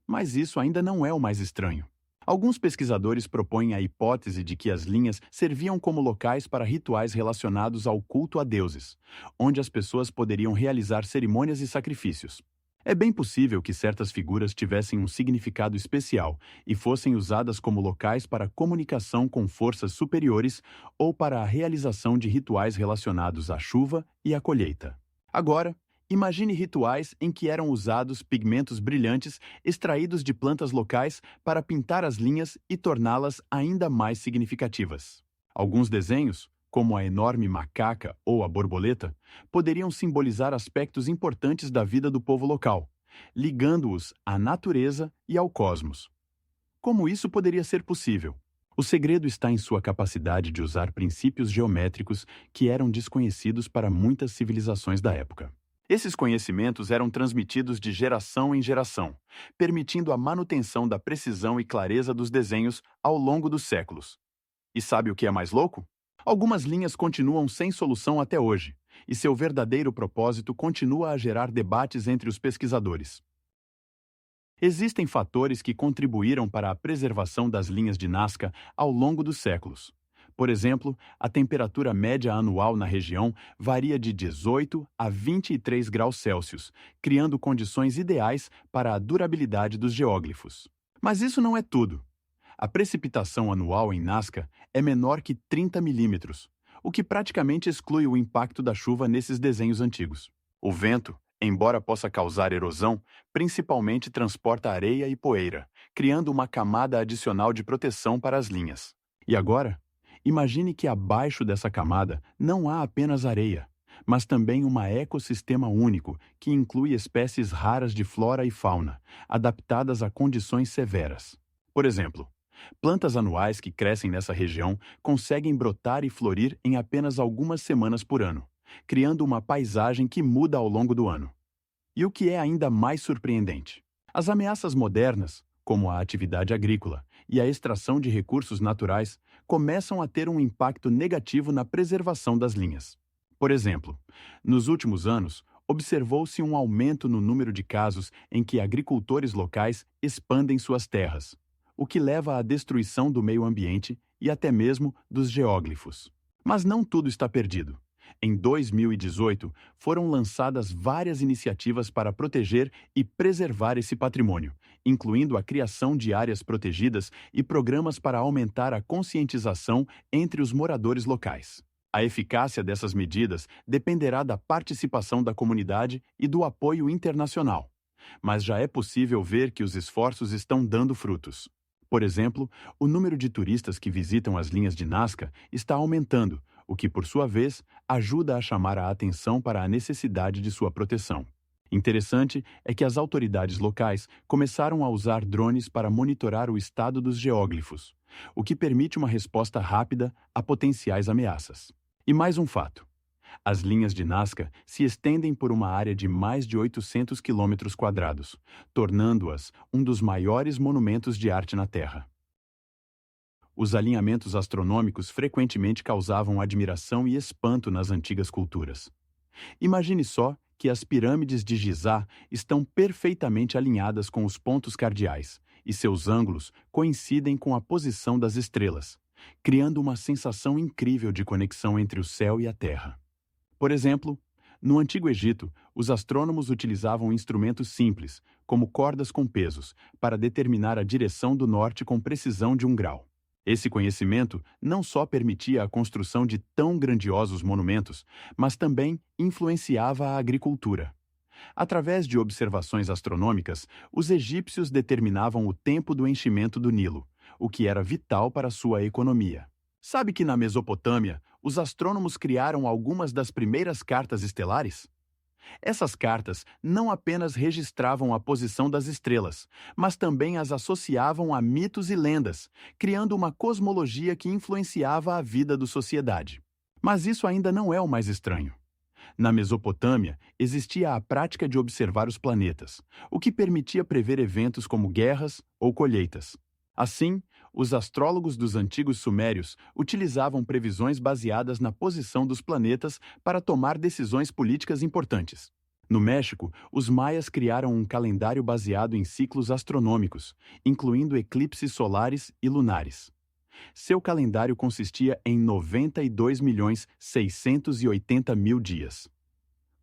Mas isso ainda não é o mais estranho. Alguns pesquisadores propõem a hipótese de que as linhas serviam como locais para rituais relacionados ao culto a deuses, onde as pessoas poderiam realizar cerimônias e sacrifícios. É bem possível que certas figuras tivessem um significado especial e fossem usadas como locais para comunicação com forças superiores ou para a realização de rituais relacionados à chuva e à colheita. Agora, imagine rituais em que eram usados pigmentos brilhantes extraídos de plantas locais para pintar as linhas e torná-las ainda mais significativas. Alguns desenhos, como a enorme macaca ou a borboleta, poderiam simbolizar aspectos importantes da vida do povo local, ligando-os à natureza e ao cosmos. Como isso poderia ser possível? O segredo está em sua capacidade de usar princípios geométricos que eram desconhecidos para muitas civilizações da época. Esses conhecimentos eram transmitidos de geração em geração, permitindo a manutenção da precisão e clareza dos desenhos ao longo dos séculos. E sabe o que é mais louco? Algumas linhas continuam sem solução até hoje, e seu verdadeiro propósito continua a gerar debates entre os pesquisadores. Existem fatores que contribuíram para a preservação das linhas de Nazca ao longo dos séculos. Por exemplo, a temperatura média anual na região varia de 18 a 23 graus Celsius, criando condições ideais para a durabilidade dos geóglifos. Mas isso não é tudo. A precipitação anual em Nazca é menor que 30 milímetros, o que praticamente exclui o impacto da chuva nesses desenhos antigos. O vento, embora possa causar erosão, principalmente transporta areia e poeira, criando uma camada adicional de proteção para as linhas. E agora? Imagine que abaixo dessa camada não há apenas areia, mas também um ecossistema único que inclui espécies raras de flora e fauna, adaptadas a condições severas. Por exemplo, plantas anuais que crescem nessa região conseguem brotar e florir em apenas algumas semanas por ano, criando uma paisagem que muda ao longo do ano. E o que é ainda mais surpreendente? As ameaças modernas, como a atividade agrícola e a extração de recursos naturais, começam a ter um impacto negativo na preservação das linhas. Por exemplo, nos últimos anos, observou-se um aumento no número de casos em que agricultores locais expandem suas terras, o que leva à destruição do meio ambiente e até mesmo dos geóglifos. Mas não tudo está perdido. Em 2018, foram lançadas várias iniciativas para proteger e preservar esse patrimônio, incluindo a criação de áreas protegidas e programas para aumentar a conscientização entre os moradores locais. A eficácia dessas medidas dependerá da participação da comunidade e do apoio internacional. Mas já é possível ver que os esforços estão dando frutos. Por exemplo, o número de turistas que visitam as linhas de Nazca está aumentando, o que, por sua vez, ajuda a chamar a atenção para a necessidade de sua proteção. Interessante é que as autoridades locais começaram a usar drones para monitorar o estado dos geóglifos, o que permite uma resposta rápida a potenciais ameaças. E mais um fato: as linhas de Nazca se estendem por uma área de mais de 800 quilômetros quadrados, tornando-as um dos maiores monumentos de arte na Terra. Os alinhamentos astronômicos frequentemente causavam admiração e espanto nas antigas culturas. Imagine só que as pirâmides de Gizá estão perfeitamente alinhadas com os pontos cardeais, e seus ângulos coincidem com a posição das estrelas, criando uma sensação incrível de conexão entre o céu e a Terra. Por exemplo, no Antigo Egito, os astrônomos utilizavam instrumentos simples, como cordas com pesos, para determinar a direção do norte com precisão de 1 grau. Esse conhecimento não só permitia a construção de tão grandiosos monumentos, mas também influenciava a agricultura. Através de observações astronômicas, os egípcios determinavam o tempo do enchimento do Nilo, o que era vital para sua economia. Sabe que na Mesopotâmia, os astrônomos criaram algumas das primeiras cartas estelares? Essas cartas não apenas registravam a posição das estrelas, mas também as associavam a mitos e lendas, criando uma cosmologia que influenciava a vida da sociedade. Mas isso ainda não é o mais estranho. Na Mesopotâmia, existia a prática de observar os planetas, o que permitia prever eventos como guerras ou colheitas. Assim, os astrólogos dos antigos sumérios utilizavam previsões baseadas na posição dos planetas para tomar decisões políticas importantes. No México, os maias criaram um calendário baseado em ciclos astronômicos, incluindo eclipses solares e lunares. Seu calendário consistia em 92.680.000 dias.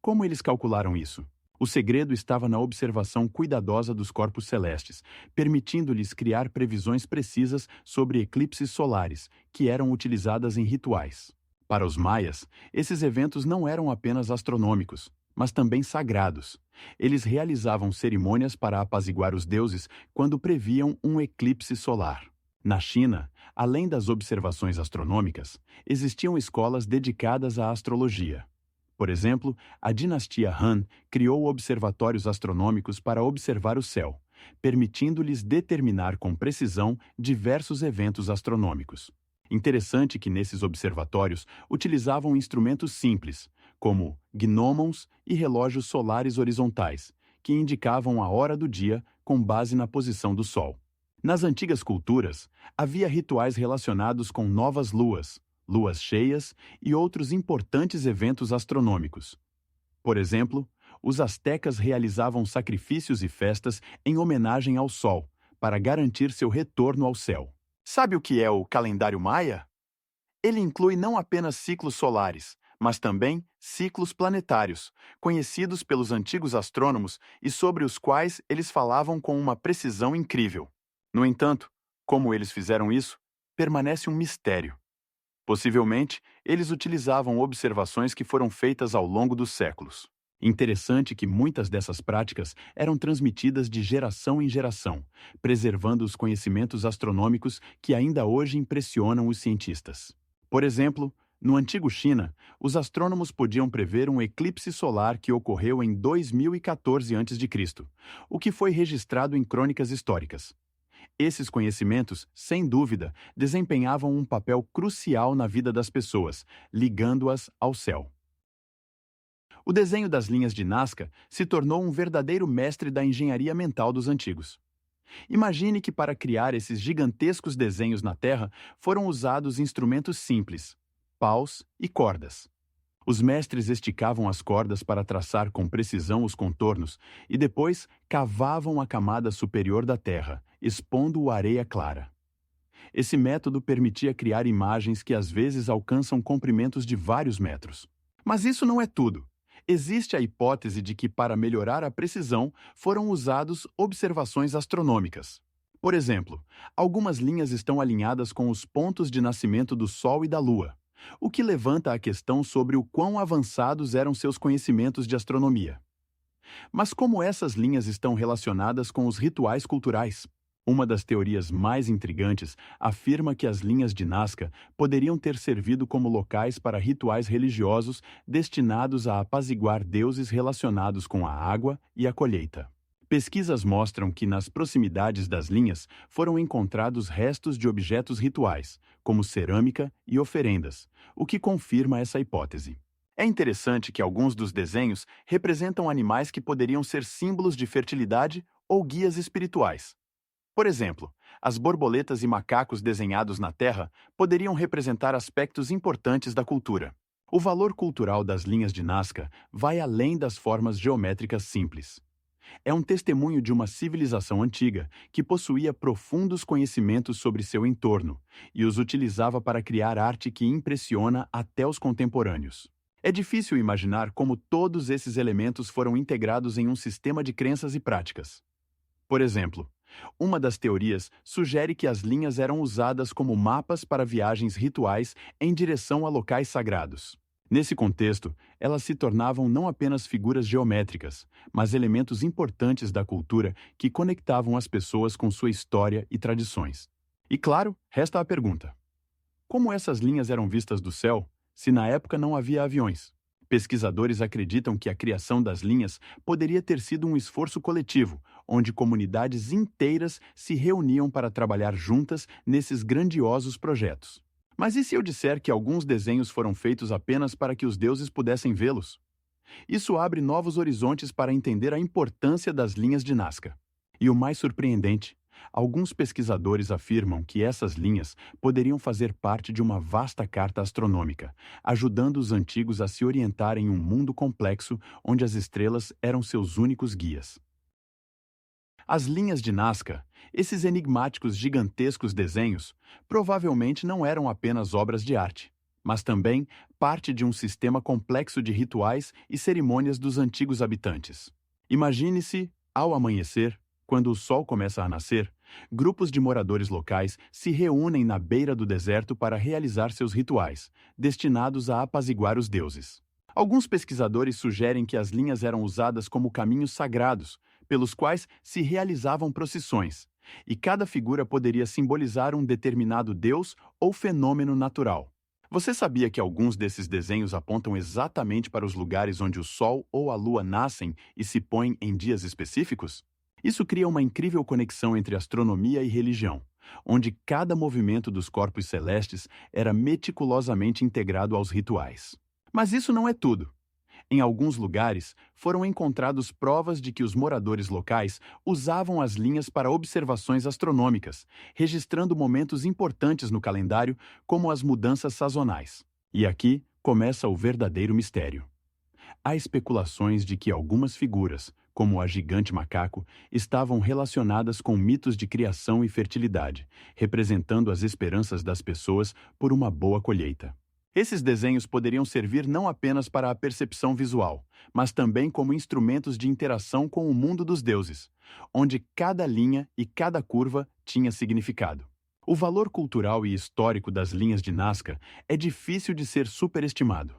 Como eles calcularam isso? O segredo estava na observação cuidadosa dos corpos celestes, permitindo-lhes criar previsões precisas sobre eclipses solares, que eram utilizadas em rituais. Para os maias, esses eventos não eram apenas astronômicos, mas também sagrados. Eles realizavam cerimônias para apaziguar os deuses quando previam um eclipse solar. Na China, além das observações astronômicas, existiam escolas dedicadas à astrologia. Por exemplo, a dinastia Han criou observatórios astronômicos para observar o céu, permitindo-lhes determinar com precisão diversos eventos astronômicos. Interessante que nesses observatórios utilizavam instrumentos simples, como gnômons e relógios solares horizontais, que indicavam a hora do dia com base na posição do Sol. Nas antigas culturas, havia rituais relacionados com novas luas, luas cheias e outros importantes eventos astronômicos. Por exemplo, os astecas realizavam sacrifícios e festas em homenagem ao Sol, para garantir seu retorno ao céu. Sabe o que é o calendário maia? Ele inclui não apenas ciclos solares, mas também ciclos planetários, conhecidos pelos antigos astrônomos e sobre os quais eles falavam com uma precisão incrível. No entanto, como eles fizeram isso, permanece um mistério. Possivelmente, eles utilizavam observações que foram feitas ao longo dos séculos. Interessante que muitas dessas práticas eram transmitidas de geração em geração, preservando os conhecimentos astronômicos que ainda hoje impressionam os cientistas. Por exemplo, no antigo China, os astrônomos podiam prever um eclipse solar que ocorreu em 2014 a.C., o que foi registrado em crônicas históricas. Esses conhecimentos, sem dúvida, desempenhavam um papel crucial na vida das pessoas, ligando-as ao céu. O desenho das linhas de Nazca se tornou um verdadeiro mestre da engenharia mental dos antigos. Imagine que para criar esses gigantescos desenhos na Terra foram usados instrumentos simples, paus e cordas. Os mestres esticavam as cordas para traçar com precisão os contornos e depois cavavam a camada superior da Terra, expondo a areia clara. Esse método permitia criar imagens que às vezes alcançam comprimentos de vários metros. Mas isso não é tudo. Existe a hipótese de que, para melhorar a precisão, foram usadas observações astronômicas. Por exemplo, algumas linhas estão alinhadas com os pontos de nascimento do Sol e da Lua, o que levanta a questão sobre o quão avançados eram seus conhecimentos de astronomia. Mas como essas linhas estão relacionadas com os rituais culturais? Uma das teorias mais intrigantes afirma que as linhas de Nazca poderiam ter servido como locais para rituais religiosos destinados a apaziguar deuses relacionados com a água e a colheita. Pesquisas mostram que nas proximidades das linhas foram encontrados restos de objetos rituais, como cerâmica e oferendas, o que confirma essa hipótese. É interessante que alguns dos desenhos representam animais que poderiam ser símbolos de fertilidade ou guias espirituais. Por exemplo, as borboletas e macacos desenhados na Terra poderiam representar aspectos importantes da cultura. O valor cultural das linhas de Nazca vai além das formas geométricas simples. É um testemunho de uma civilização antiga que possuía profundos conhecimentos sobre seu entorno e os utilizava para criar arte que impressiona até os contemporâneos. É difícil imaginar como todos esses elementos foram integrados em um sistema de crenças e práticas. Por exemplo, uma das teorias sugere que as linhas eram usadas como mapas para viagens rituais em direção a locais sagrados. Nesse contexto, elas se tornavam não apenas figuras geométricas, mas elementos importantes da cultura que conectavam as pessoas com sua história e tradições. E claro, resta a pergunta: como essas linhas eram vistas do céu, se na época não havia aviões? Pesquisadores acreditam que a criação das linhas poderia ter sido um esforço coletivo, onde comunidades inteiras se reuniam para trabalhar juntas nesses grandiosos projetos. Mas e se eu disser que alguns desenhos foram feitos apenas para que os deuses pudessem vê-los? Isso abre novos horizontes para entender a importância das linhas de Nazca. E o mais surpreendente, alguns pesquisadores afirmam que essas linhas poderiam fazer parte de uma vasta carta astronômica, ajudando os antigos a se orientar em um mundo complexo onde as estrelas eram seus únicos guias. As linhas de Nazca, esses enigmáticos gigantescos desenhos, provavelmente não eram apenas obras de arte, mas também parte de um sistema complexo de rituais e cerimônias dos antigos habitantes. Imagine-se, ao amanhecer, quando o sol começa a nascer, grupos de moradores locais se reúnem na beira do deserto para realizar seus rituais, destinados a apaziguar os deuses. Alguns pesquisadores sugerem que as linhas eram usadas como caminhos sagrados, pelos quais se realizavam procissões, e cada figura poderia simbolizar um determinado deus ou fenômeno natural. Você sabia que alguns desses desenhos apontam exatamente para os lugares onde o Sol ou a Lua nascem e se põem em dias específicos? Isso cria uma incrível conexão entre astronomia e religião, onde cada movimento dos corpos celestes era meticulosamente integrado aos rituais. Mas isso não é tudo. Em alguns lugares, foram encontrados provas de que os moradores locais usavam as linhas para observações astronômicas, registrando momentos importantes no calendário, como as mudanças sazonais. E aqui começa o verdadeiro mistério. Há especulações de que algumas figuras, como a gigante macaco, estavam relacionadas com mitos de criação e fertilidade, representando as esperanças das pessoas por uma boa colheita. Esses desenhos poderiam servir não apenas para a percepção visual, mas também como instrumentos de interação com o mundo dos deuses, onde cada linha e cada curva tinha significado. O valor cultural e histórico das linhas de Nazca é difícil de ser superestimado.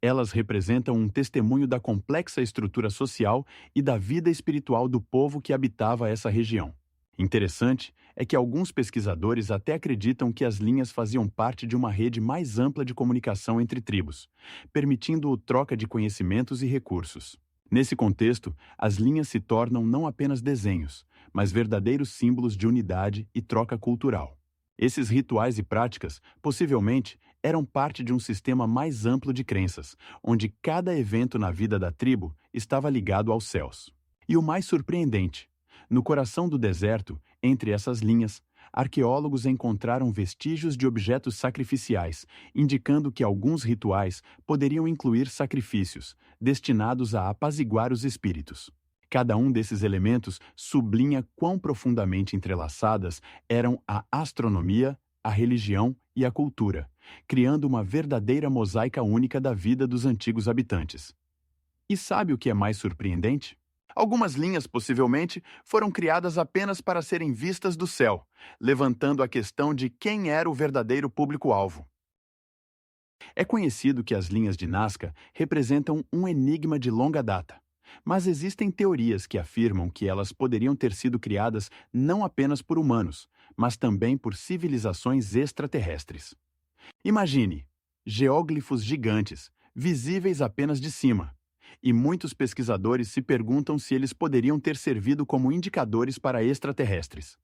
Elas representam um testemunho da complexa estrutura social e da vida espiritual do povo que habitava essa região. Interessante é que alguns pesquisadores até acreditam que as linhas faziam parte de uma rede mais ampla de comunicação entre tribos, permitindo a troca de conhecimentos e recursos. Nesse contexto, as linhas se tornam não apenas desenhos, mas verdadeiros símbolos de unidade e troca cultural. Esses rituais e práticas, possivelmente, eram parte de um sistema mais amplo de crenças, onde cada evento na vida da tribo estava ligado aos céus. E o mais surpreendente, no coração do deserto, entre essas linhas, arqueólogos encontraram vestígios de objetos sacrificiais, indicando que alguns rituais poderiam incluir sacrifícios, destinados a apaziguar os espíritos. Cada um desses elementos sublinha quão profundamente entrelaçadas eram a astronomia, a religião e a cultura, criando uma verdadeira mosaica única da vida dos antigos habitantes. E sabe o que é mais surpreendente? Algumas linhas, possivelmente, foram criadas apenas para serem vistas do céu, levantando a questão de quem era o verdadeiro público-alvo. É conhecido que as linhas de Nazca representam um enigma de longa data, Mas existem teorias que afirmam que elas poderiam ter sido criadas não apenas por humanos, mas também por civilizações extraterrestres. Imagine geóglifos gigantes, visíveis apenas de cima. E muitos pesquisadores se perguntam se eles poderiam ter servido como indicadores para extraterrestres.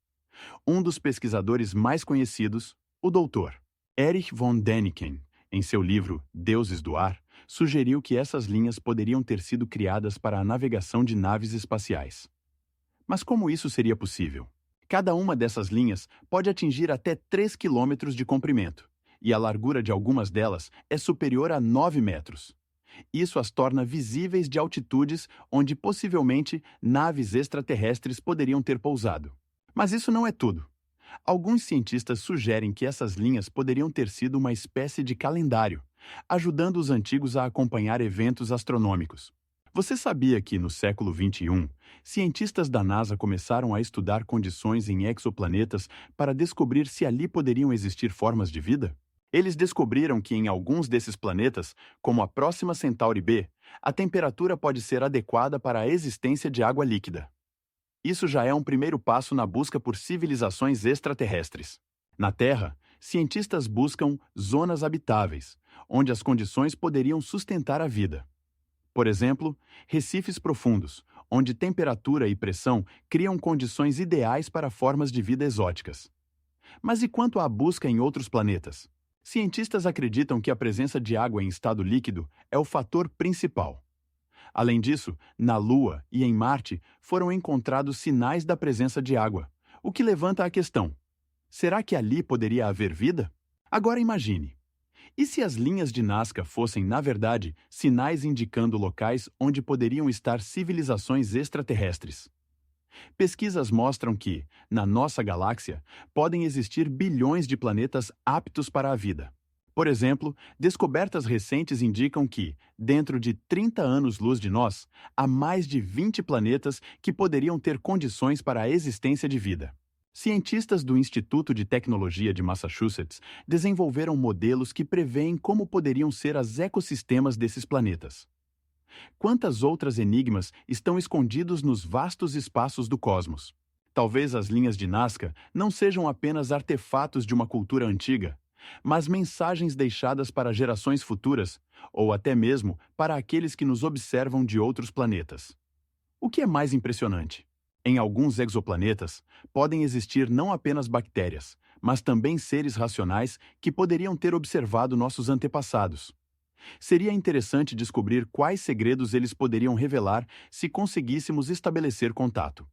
Um dos pesquisadores mais conhecidos, o Dr. Erich von Däniken, em seu livro Deuses do Ar, sugeriu que essas linhas poderiam ter sido criadas para a navegação de naves espaciais. Mas como isso seria possível? Cada uma dessas linhas pode atingir até 3 quilômetros de comprimento, e a largura de algumas delas é superior a 9 metros. Isso as torna visíveis de altitudes onde possivelmente naves extraterrestres poderiam ter pousado. Mas isso não é tudo. Alguns cientistas sugerem que essas linhas poderiam ter sido uma espécie de calendário, ajudando os antigos a acompanhar eventos astronômicos. Você sabia que, no século XXI, cientistas da NASA começaram a estudar condições em exoplanetas para descobrir se ali poderiam existir formas de vida? Eles descobriram que em alguns desses planetas, como a próxima Centauri B, a temperatura pode ser adequada para a existência de água líquida. Isso já é um primeiro passo na busca por civilizações extraterrestres. Na Terra, cientistas buscam zonas habitáveis, onde as condições poderiam sustentar a vida. Por exemplo, recifes profundos, onde temperatura e pressão criam condições ideais para formas de vida exóticas. Mas e quanto à busca em outros planetas? Cientistas acreditam que a presença de água em estado líquido é o fator principal. Além disso, na Lua e em Marte foram encontrados sinais da presença de água, o que levanta a questão: será que ali poderia haver vida? Agora imagine. E se as linhas de Nazca fossem, na verdade, sinais indicando locais onde poderiam estar civilizações extraterrestres? Pesquisas mostram que, na nossa galáxia, podem existir bilhões de planetas aptos para a vida. Por exemplo, descobertas recentes indicam que, dentro de 30 anos-luz de nós, há mais de 20 planetas que poderiam ter condições para a existência de vida. Cientistas do Instituto de Tecnologia de Massachusetts desenvolveram modelos que prevêem como poderiam ser os ecossistemas desses planetas. Quantas outras enigmas estão escondidos nos vastos espaços do cosmos? Talvez as linhas de Nazca não sejam apenas artefatos de uma cultura antiga, mas mensagens deixadas para gerações futuras, ou até mesmo para aqueles que nos observam de outros planetas. O que é mais impressionante? Em alguns exoplanetas, podem existir não apenas bactérias, mas também seres racionais que poderiam ter observado nossos antepassados. Seria interessante descobrir quais segredos eles poderiam revelar se conseguíssemos estabelecer contato.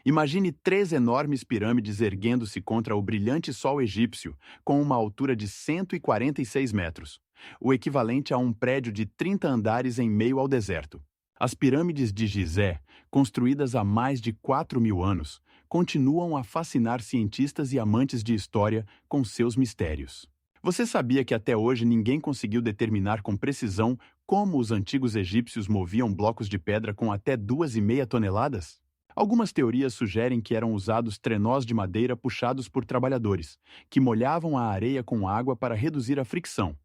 Imagine 3 enormes pirâmides erguendo-se contra o brilhante sol egípcio, com uma altura de 146 metros, o equivalente a um prédio de 30 andares em meio ao deserto. As pirâmides de Gizé, construídas há mais de 4.000 anos, continuam a fascinar cientistas e amantes de história com seus mistérios. Você sabia que até hoje ninguém conseguiu determinar com precisão como os antigos egípcios moviam blocos de pedra com até 2,5 toneladas? Algumas teorias sugerem que eram usados trenós de madeira puxados por trabalhadores, que molhavam a areia com água para reduzir a fricção.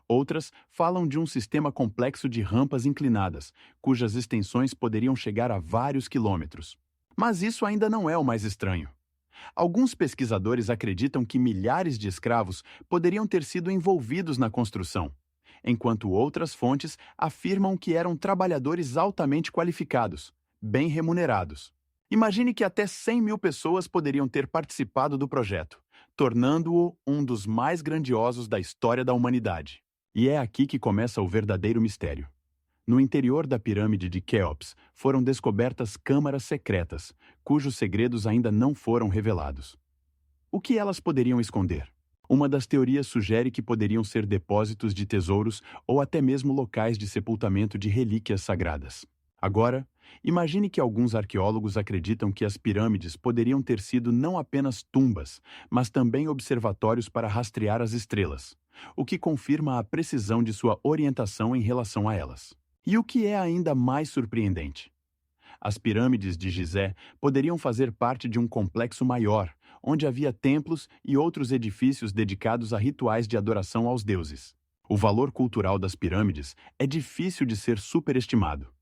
Outras falam de um sistema complexo de rampas inclinadas, cujas extensões poderiam chegar a vários quilômetros. Mas isso ainda não é o mais estranho. Alguns pesquisadores acreditam que milhares de escravos poderiam ter sido envolvidos na construção, enquanto outras fontes afirmam que eram trabalhadores altamente qualificados, bem remunerados. Imagine que até 100.000 pessoas poderiam ter participado do projeto, tornando-o um dos mais grandiosos da história da humanidade. E é aqui que começa o verdadeiro mistério. No interior da pirâmide de Quéops foram descobertas câmaras secretas, cujos segredos ainda não foram revelados. O que elas poderiam esconder? Uma das teorias sugere que poderiam ser depósitos de tesouros ou até mesmo locais de sepultamento de relíquias sagradas. Agora, imagine que alguns arqueólogos acreditam que as pirâmides poderiam ter sido não apenas tumbas, mas também observatórios para rastrear as estrelas, o que confirma a precisão de sua orientação em relação a elas. E o que é ainda mais surpreendente? As pirâmides de Gizé poderiam fazer parte de um complexo maior, onde havia templos e outros edifícios dedicados a rituais de adoração aos deuses. O valor cultural das pirâmides é difícil de ser superestimado.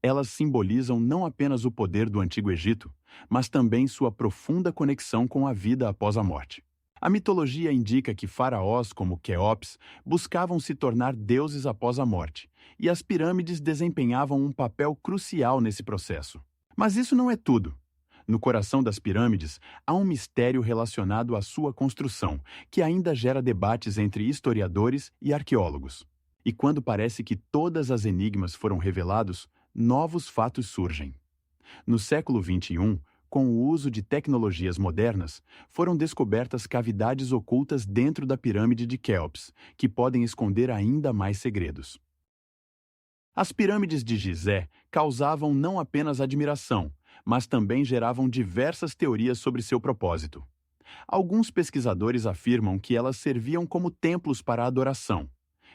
Elas simbolizam não apenas o poder do Antigo Egito, mas também sua profunda conexão com a vida após a morte. A mitologia indica que faraós como Quéops buscavam se tornar deuses após a morte, e as pirâmides desempenhavam um papel crucial nesse processo. Mas isso não é tudo. No coração das pirâmides, há um mistério relacionado à sua construção, que ainda gera debates entre historiadores e arqueólogos. E quando parece que todas as enigmas foram revelados, novos fatos surgem. No século XXI, com o uso de tecnologias modernas, foram descobertas cavidades ocultas dentro da pirâmide de Quéops, que podem esconder ainda mais segredos. As pirâmides de Gizé causavam não apenas admiração, mas também geravam diversas teorias sobre seu propósito. Alguns pesquisadores afirmam que elas serviam como templos para a adoração,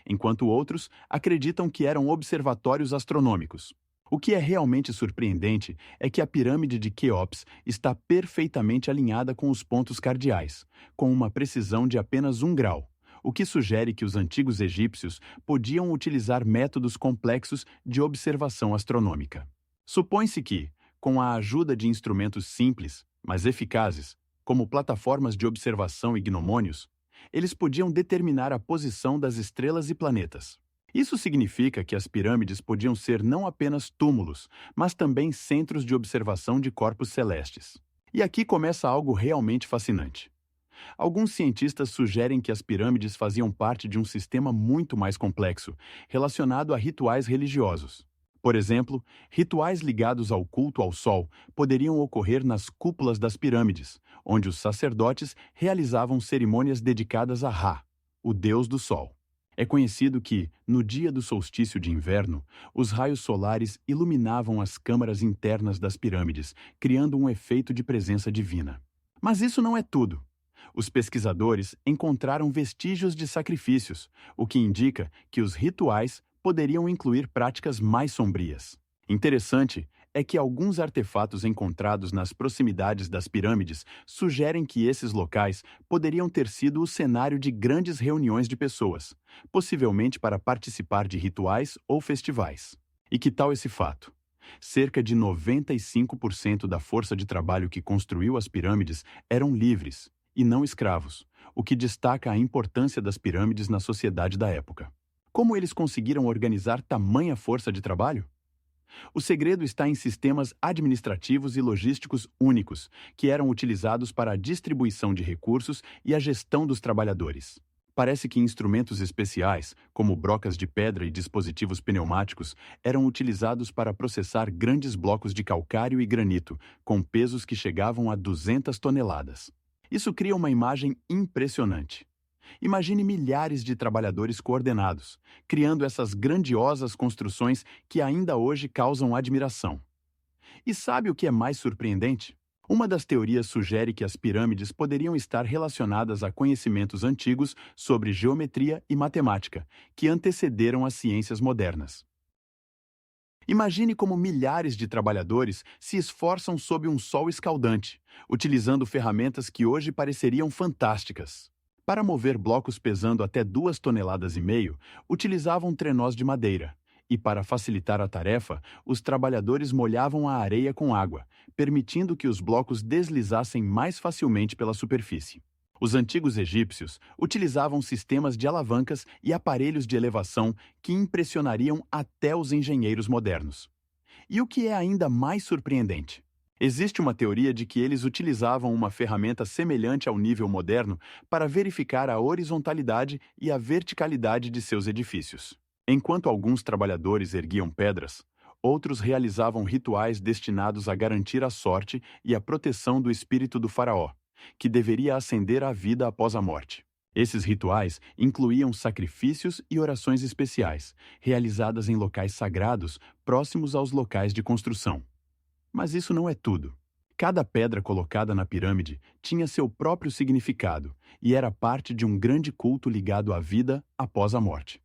enquanto outros acreditam que eram observatórios astronômicos. O que é realmente surpreendente é que a pirâmide de Quéops está perfeitamente alinhada com os pontos cardeais, com uma precisão de apenas 1 grau, o que sugere que os antigos egípcios podiam utilizar métodos complexos de observação astronômica. Supõe-se que, com a ajuda de instrumentos simples, mas eficazes, como plataformas de observação e gnomônios, eles podiam determinar a posição das estrelas e planetas. Isso significa que as pirâmides podiam ser não apenas túmulos, mas também centros de observação de corpos celestes. E aqui começa algo realmente fascinante. Alguns cientistas sugerem que as pirâmides faziam parte de um sistema muito mais complexo, relacionado a rituais religiosos. Por exemplo, rituais ligados ao culto ao Sol poderiam ocorrer nas cúpulas das pirâmides, onde os sacerdotes realizavam cerimônias dedicadas a Ra, o deus do Sol. É conhecido que, no dia do solstício de inverno, os raios solares iluminavam as câmaras internas das pirâmides, criando um efeito de presença divina. Mas isso não é tudo. Os pesquisadores encontraram vestígios de sacrifícios, o que indica que os rituais poderiam incluir práticas mais sombrias. Interessante é que alguns artefatos encontrados nas proximidades das pirâmides sugerem que esses locais poderiam ter sido o cenário de grandes reuniões de pessoas, possivelmente para participar de rituais ou festivais. E que tal esse fato? Cerca de 95% da força de trabalho que construiu as pirâmides eram livres, e não escravos, o que destaca a importância das pirâmides na sociedade da época. Como eles conseguiram organizar tamanha força de trabalho? O segredo está em sistemas administrativos e logísticos únicos, que eram utilizados para a distribuição de recursos e a gestão dos trabalhadores. Parece que instrumentos especiais, como brocas de pedra e dispositivos pneumáticos, eram utilizados para processar grandes blocos de calcário e granito, com pesos que chegavam a 200 toneladas. Isso cria uma imagem impressionante. Imagine milhares de trabalhadores coordenados, criando essas grandiosas construções que ainda hoje causam admiração. E sabe o que é mais surpreendente? Uma das teorias sugere que as pirâmides poderiam estar relacionadas a conhecimentos antigos sobre geometria e matemática, que antecederam as ciências modernas. Imagine como milhares de trabalhadores se esforçam sob um sol escaldante, utilizando ferramentas que hoje pareceriam fantásticas. Para mover blocos pesando até 2,5 toneladas, utilizavam trenós de madeira, e para facilitar a tarefa, os trabalhadores molhavam a areia com água, permitindo que os blocos deslizassem mais facilmente pela superfície. Os antigos egípcios utilizavam sistemas de alavancas e aparelhos de elevação que impressionariam até os engenheiros modernos. E o que é ainda mais surpreendente? Existe uma teoria de que eles utilizavam uma ferramenta semelhante ao nível moderno para verificar a horizontalidade e a verticalidade de seus edifícios. Enquanto alguns trabalhadores erguiam pedras, outros realizavam rituais destinados a garantir a sorte e a proteção do espírito do faraó, que deveria ascender à vida após a morte. Esses rituais incluíam sacrifícios e orações especiais, realizadas em locais sagrados próximos aos locais de construção. Mas isso não é tudo. Cada pedra colocada na pirâmide tinha seu próprio significado e era parte de um grande culto ligado à vida após a morte.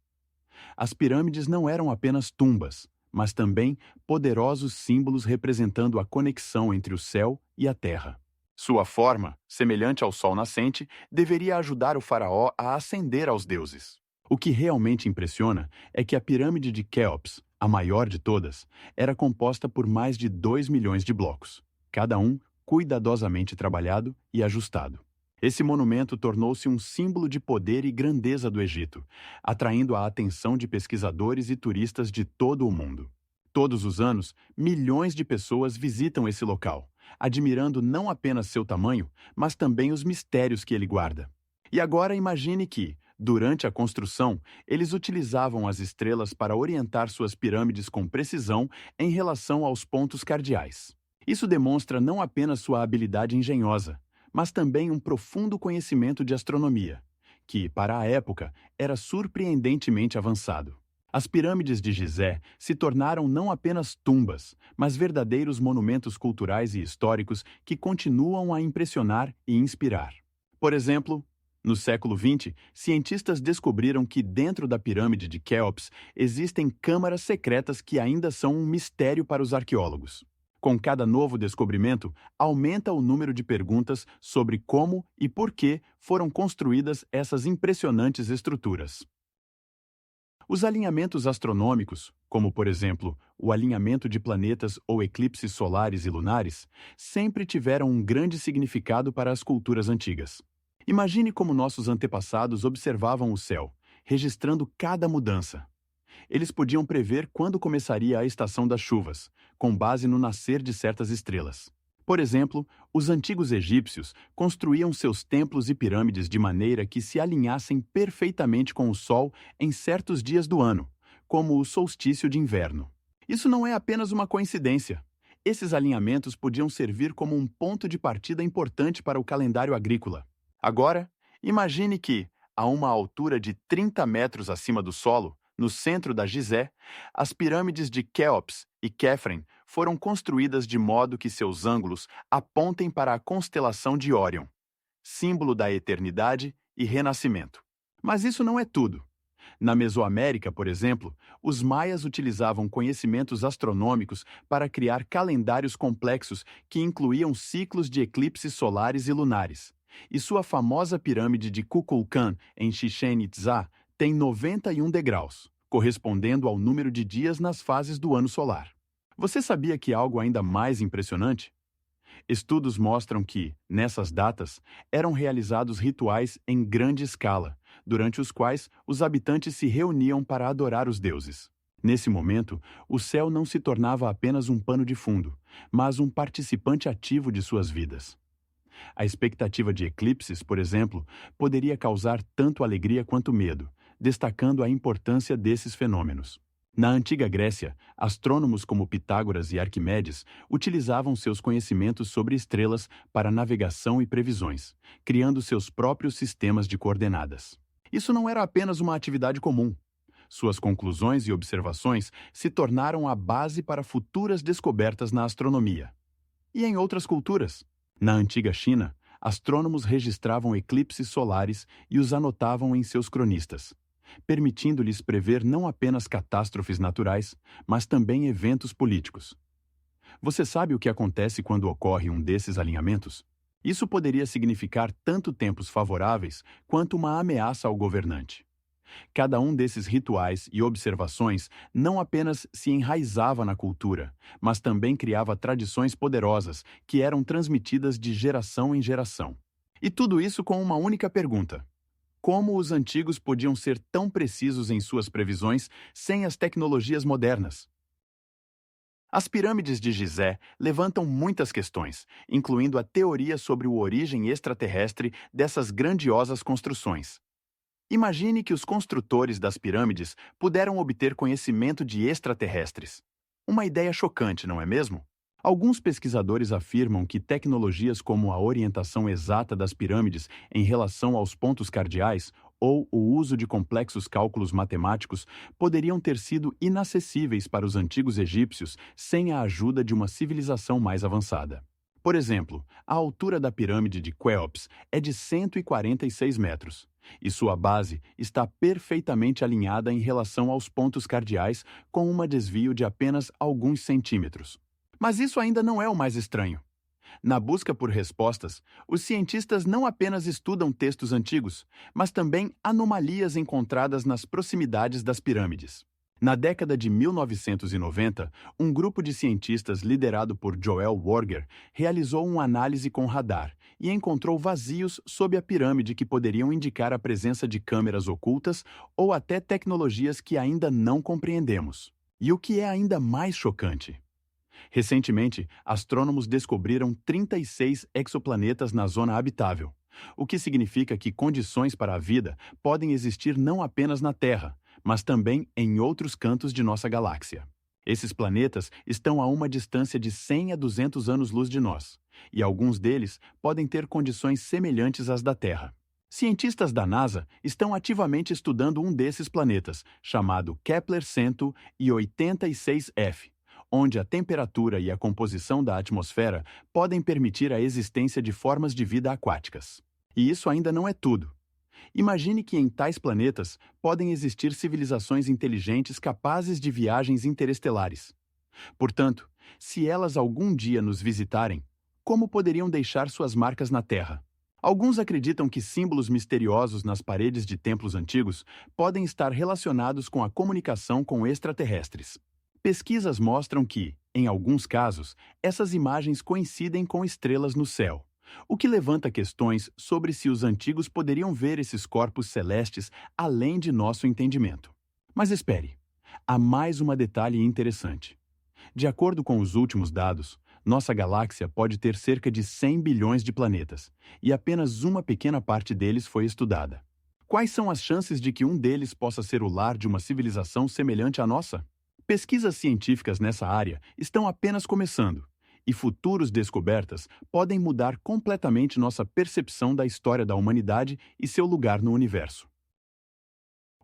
As pirâmides não eram apenas tumbas, mas também poderosos símbolos representando a conexão entre o céu e a terra. Sua forma, semelhante ao sol nascente, deveria ajudar o faraó a ascender aos deuses. O que realmente impressiona é que a pirâmide de Quéops, A maior de todas era composta por mais de 2 milhões de blocos, cada um cuidadosamente trabalhado e ajustado. Esse monumento tornou-se um símbolo de poder e grandeza do Egito, atraindo a atenção de pesquisadores e turistas de todo o mundo. Todos os anos, milhões de pessoas visitam esse local, admirando não apenas seu tamanho, mas também os mistérios que ele guarda. E agora imagine que, durante a construção, eles utilizavam as estrelas para orientar suas pirâmides com precisão em relação aos pontos cardeais. Isso demonstra não apenas sua habilidade engenhosa, mas também um profundo conhecimento de astronomia, que, para a época, era surpreendentemente avançado. As pirâmides de Gizé se tornaram não apenas tumbas, mas verdadeiros monumentos culturais e históricos que continuam a impressionar e inspirar. Por exemplo, no século XX, cientistas descobriram que dentro da pirâmide de Quéops existem câmaras secretas que ainda são um mistério para os arqueólogos. Com cada novo descobrimento, aumenta o número de perguntas sobre como e por que foram construídas essas impressionantes estruturas. Os alinhamentos astronômicos, como por exemplo o alinhamento de planetas ou eclipses solares e lunares, sempre tiveram um grande significado para as culturas antigas. Imagine como nossos antepassados observavam o céu, registrando cada mudança. Eles podiam prever quando começaria a estação das chuvas, com base no nascer de certas estrelas. Por exemplo, os antigos egípcios construíam seus templos e pirâmides de maneira que se alinhassem perfeitamente com o Sol em certos dias do ano, como o solstício de inverno. Isso não é apenas uma coincidência. Esses alinhamentos podiam servir como um ponto de partida importante para o calendário agrícola. Agora, imagine que, a uma altura de 30 metros acima do solo, no centro da Gizé, as pirâmides de Quéops e Quefren foram construídas de modo que seus ângulos apontem para a constelação de Órion, símbolo da eternidade e renascimento. Mas isso não é tudo. Na Mesoamérica, por exemplo, os maias utilizavam conhecimentos astronômicos para criar calendários complexos que incluíam ciclos de eclipses solares e lunares. E sua famosa pirâmide de Kukulkan, em Chichén Itzá, tem 91 degraus, correspondendo ao número de dias nas fases do ano solar. Você sabia que algo ainda mais impressionante? Estudos mostram que, nessas datas, eram realizados rituais em grande escala, durante os quais os habitantes se reuniam para adorar os deuses. Nesse momento, o céu não se tornava apenas um pano de fundo, mas um participante ativo de suas vidas. A expectativa de eclipses, por exemplo, poderia causar tanto alegria quanto medo, destacando a importância desses fenômenos. Na antiga Grécia, astrônomos como Pitágoras e Arquimedes utilizavam seus conhecimentos sobre estrelas para navegação e previsões, criando seus próprios sistemas de coordenadas. Isso não era apenas uma atividade comum. Suas conclusões e observações se tornaram a base para futuras descobertas na astronomia. E em outras culturas? Na antiga China, astrônomos registravam eclipses solares e os anotavam em seus cronistas, permitindo-lhes prever não apenas catástrofes naturais, mas também eventos políticos. Você sabe o que acontece quando ocorre um desses alinhamentos? Isso poderia significar tanto tempos favoráveis quanto uma ameaça ao governante. Cada um desses rituais e observações não apenas se enraizava na cultura, mas também criava tradições poderosas que eram transmitidas de geração em geração. E tudo isso com uma única pergunta: como os antigos podiam ser tão precisos em suas previsões sem as tecnologias modernas? As pirâmides de Gizé levantam muitas questões, incluindo a teoria sobre a origem extraterrestre dessas grandiosas construções. Imagine que os construtores das pirâmides puderam obter conhecimento de extraterrestres. Uma ideia chocante, não é mesmo? Alguns pesquisadores afirmam que tecnologias como a orientação exata das pirâmides em relação aos pontos cardeais ou o uso de complexos cálculos matemáticos poderiam ter sido inacessíveis para os antigos egípcios sem a ajuda de uma civilização mais avançada. Por exemplo, a altura da pirâmide de Quéops é de 146 metros, e sua base está perfeitamente alinhada em relação aos pontos cardeais com um desvio de apenas alguns centímetros. Mas isso ainda não é o mais estranho. Na busca por respostas, os cientistas não apenas estudam textos antigos, mas também anomalias encontradas nas proximidades das pirâmides. Na década de 1990, um grupo de cientistas liderado por Joel Worger realizou uma análise com radar e encontrou vazios sob a pirâmide que poderiam indicar a presença de câmeras ocultas ou até tecnologias que ainda não compreendemos. E o que é ainda mais chocante? Recentemente, astrônomos descobriram 36 exoplanetas na zona habitável, o que significa que condições para a vida podem existir não apenas na Terra, mas também em outros cantos de nossa galáxia. Esses planetas estão a uma distância de 100 a 200 anos-luz de nós, e alguns deles podem ter condições semelhantes às da Terra. Cientistas da NASA estão ativamente estudando um desses planetas, chamado Kepler-186f, onde a temperatura e a composição da atmosfera podem permitir a existência de formas de vida aquáticas. E isso ainda não é tudo. Imagine que em tais planetas podem existir civilizações inteligentes capazes de viagens interestelares. Portanto, se elas algum dia nos visitarem, como poderiam deixar suas marcas na Terra? Alguns acreditam que símbolos misteriosos nas paredes de templos antigos podem estar relacionados com a comunicação com extraterrestres. Pesquisas mostram que, em alguns casos, essas imagens coincidem com estrelas no céu, o que levanta questões sobre se os antigos poderiam ver esses corpos celestes além de nosso entendimento. Mas espere, há mais um detalhe interessante. De acordo com os últimos dados, nossa galáxia pode ter cerca de 100 bilhões de planetas, e apenas uma pequena parte deles foi estudada. Quais são as chances de que um deles possa ser o lar de uma civilização semelhante à nossa? Pesquisas científicas nessa área estão apenas começando, e futuras descobertas podem mudar completamente nossa percepção da história da humanidade e seu lugar no universo.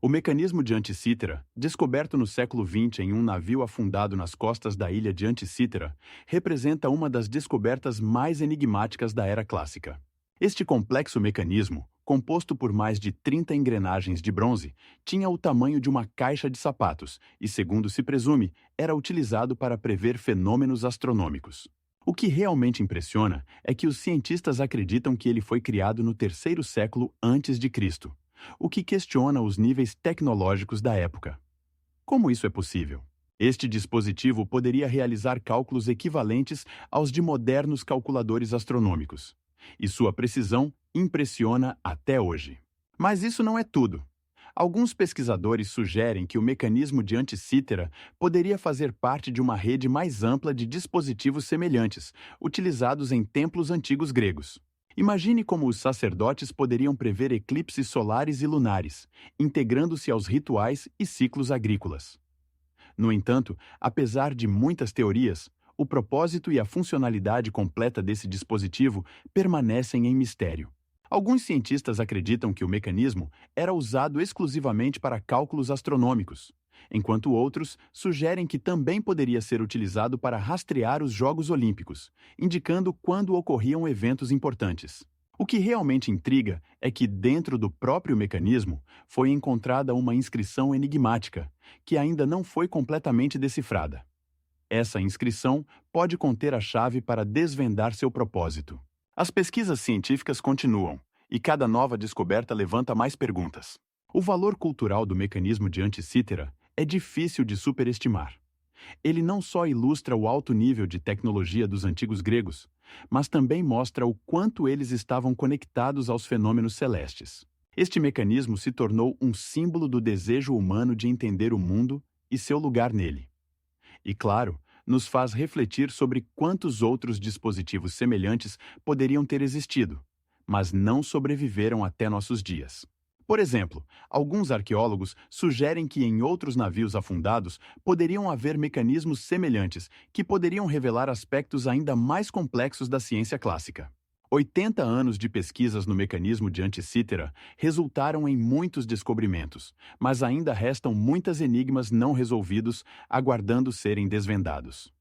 O mecanismo de Anticythera, descoberto no século XX em um navio afundado nas costas da ilha de Anticythera, representa uma das descobertas mais enigmáticas da Era Clássica. Este complexo mecanismo, composto por mais de 30 engrenagens de bronze, tinha o tamanho de uma caixa de sapatos e, segundo se presume, era utilizado para prever fenômenos astronômicos. O que realmente impressiona é que os cientistas acreditam que ele foi criado no terceiro século antes de Cristo, o que questiona os níveis tecnológicos da época. Como isso é possível? Este dispositivo poderia realizar cálculos equivalentes aos de modernos calculadores astronômicos, e sua precisão impressiona até hoje. Mas isso não é tudo. Alguns pesquisadores sugerem que o mecanismo de Anticythera poderia fazer parte de uma rede mais ampla de dispositivos semelhantes, utilizados em templos antigos gregos. Imagine como os sacerdotes poderiam prever eclipses solares e lunares, integrando-se aos rituais e ciclos agrícolas. No entanto, apesar de muitas teorias, o propósito e a funcionalidade completa desse dispositivo permanecem em mistério. Alguns cientistas acreditam que o mecanismo era usado exclusivamente para cálculos astronômicos, enquanto outros sugerem que também poderia ser utilizado para rastrear os Jogos Olímpicos, indicando quando ocorriam eventos importantes. O que realmente intriga é que, dentro do próprio mecanismo, foi encontrada uma inscrição enigmática, que ainda não foi completamente decifrada. Essa inscrição pode conter a chave para desvendar seu propósito. As pesquisas científicas continuam, e cada nova descoberta levanta mais perguntas. O valor cultural do mecanismo de Anticythera é difícil de superestimar. Ele não só ilustra o alto nível de tecnologia dos antigos gregos, mas também mostra o quanto eles estavam conectados aos fenômenos celestes. Este mecanismo se tornou um símbolo do desejo humano de entender o mundo e seu lugar nele. E, claro, nos faz refletir sobre quantos outros dispositivos semelhantes poderiam ter existido, mas não sobreviveram até nossos dias. Por exemplo, alguns arqueólogos sugerem que em outros navios afundados poderiam haver mecanismos semelhantes que poderiam revelar aspectos ainda mais complexos da ciência clássica. 80 anos de pesquisas no mecanismo de Anticythera resultaram em muitos descobrimentos, mas ainda restam muitos enigmas não resolvidos, aguardando serem desvendados.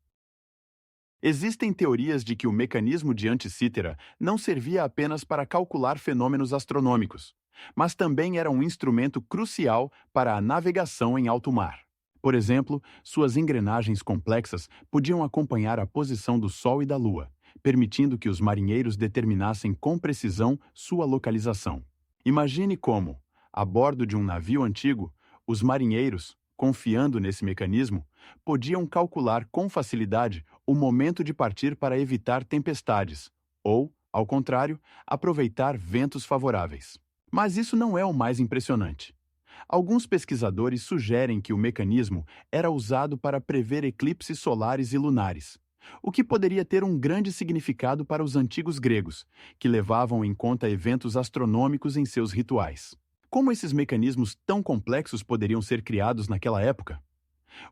Existem teorias de que o mecanismo de Anticythera não servia apenas para calcular fenômenos astronômicos, mas também era um instrumento crucial para a navegação em alto mar. Por exemplo, suas engrenagens complexas podiam acompanhar a posição do Sol e da Lua, permitindo que os marinheiros determinassem com precisão sua localização. Imagine como, a bordo de um navio antigo, os marinheiros, confiando nesse mecanismo, podiam calcular com facilidade o momento de partir para evitar tempestades, ou, ao contrário, aproveitar ventos favoráveis. Mas isso não é o mais impressionante. Alguns pesquisadores sugerem que o mecanismo era usado para prever eclipses solares e lunares, o que poderia ter um grande significado para os antigos gregos, que levavam em conta eventos astronômicos em seus rituais. Como esses mecanismos tão complexos poderiam ser criados naquela época?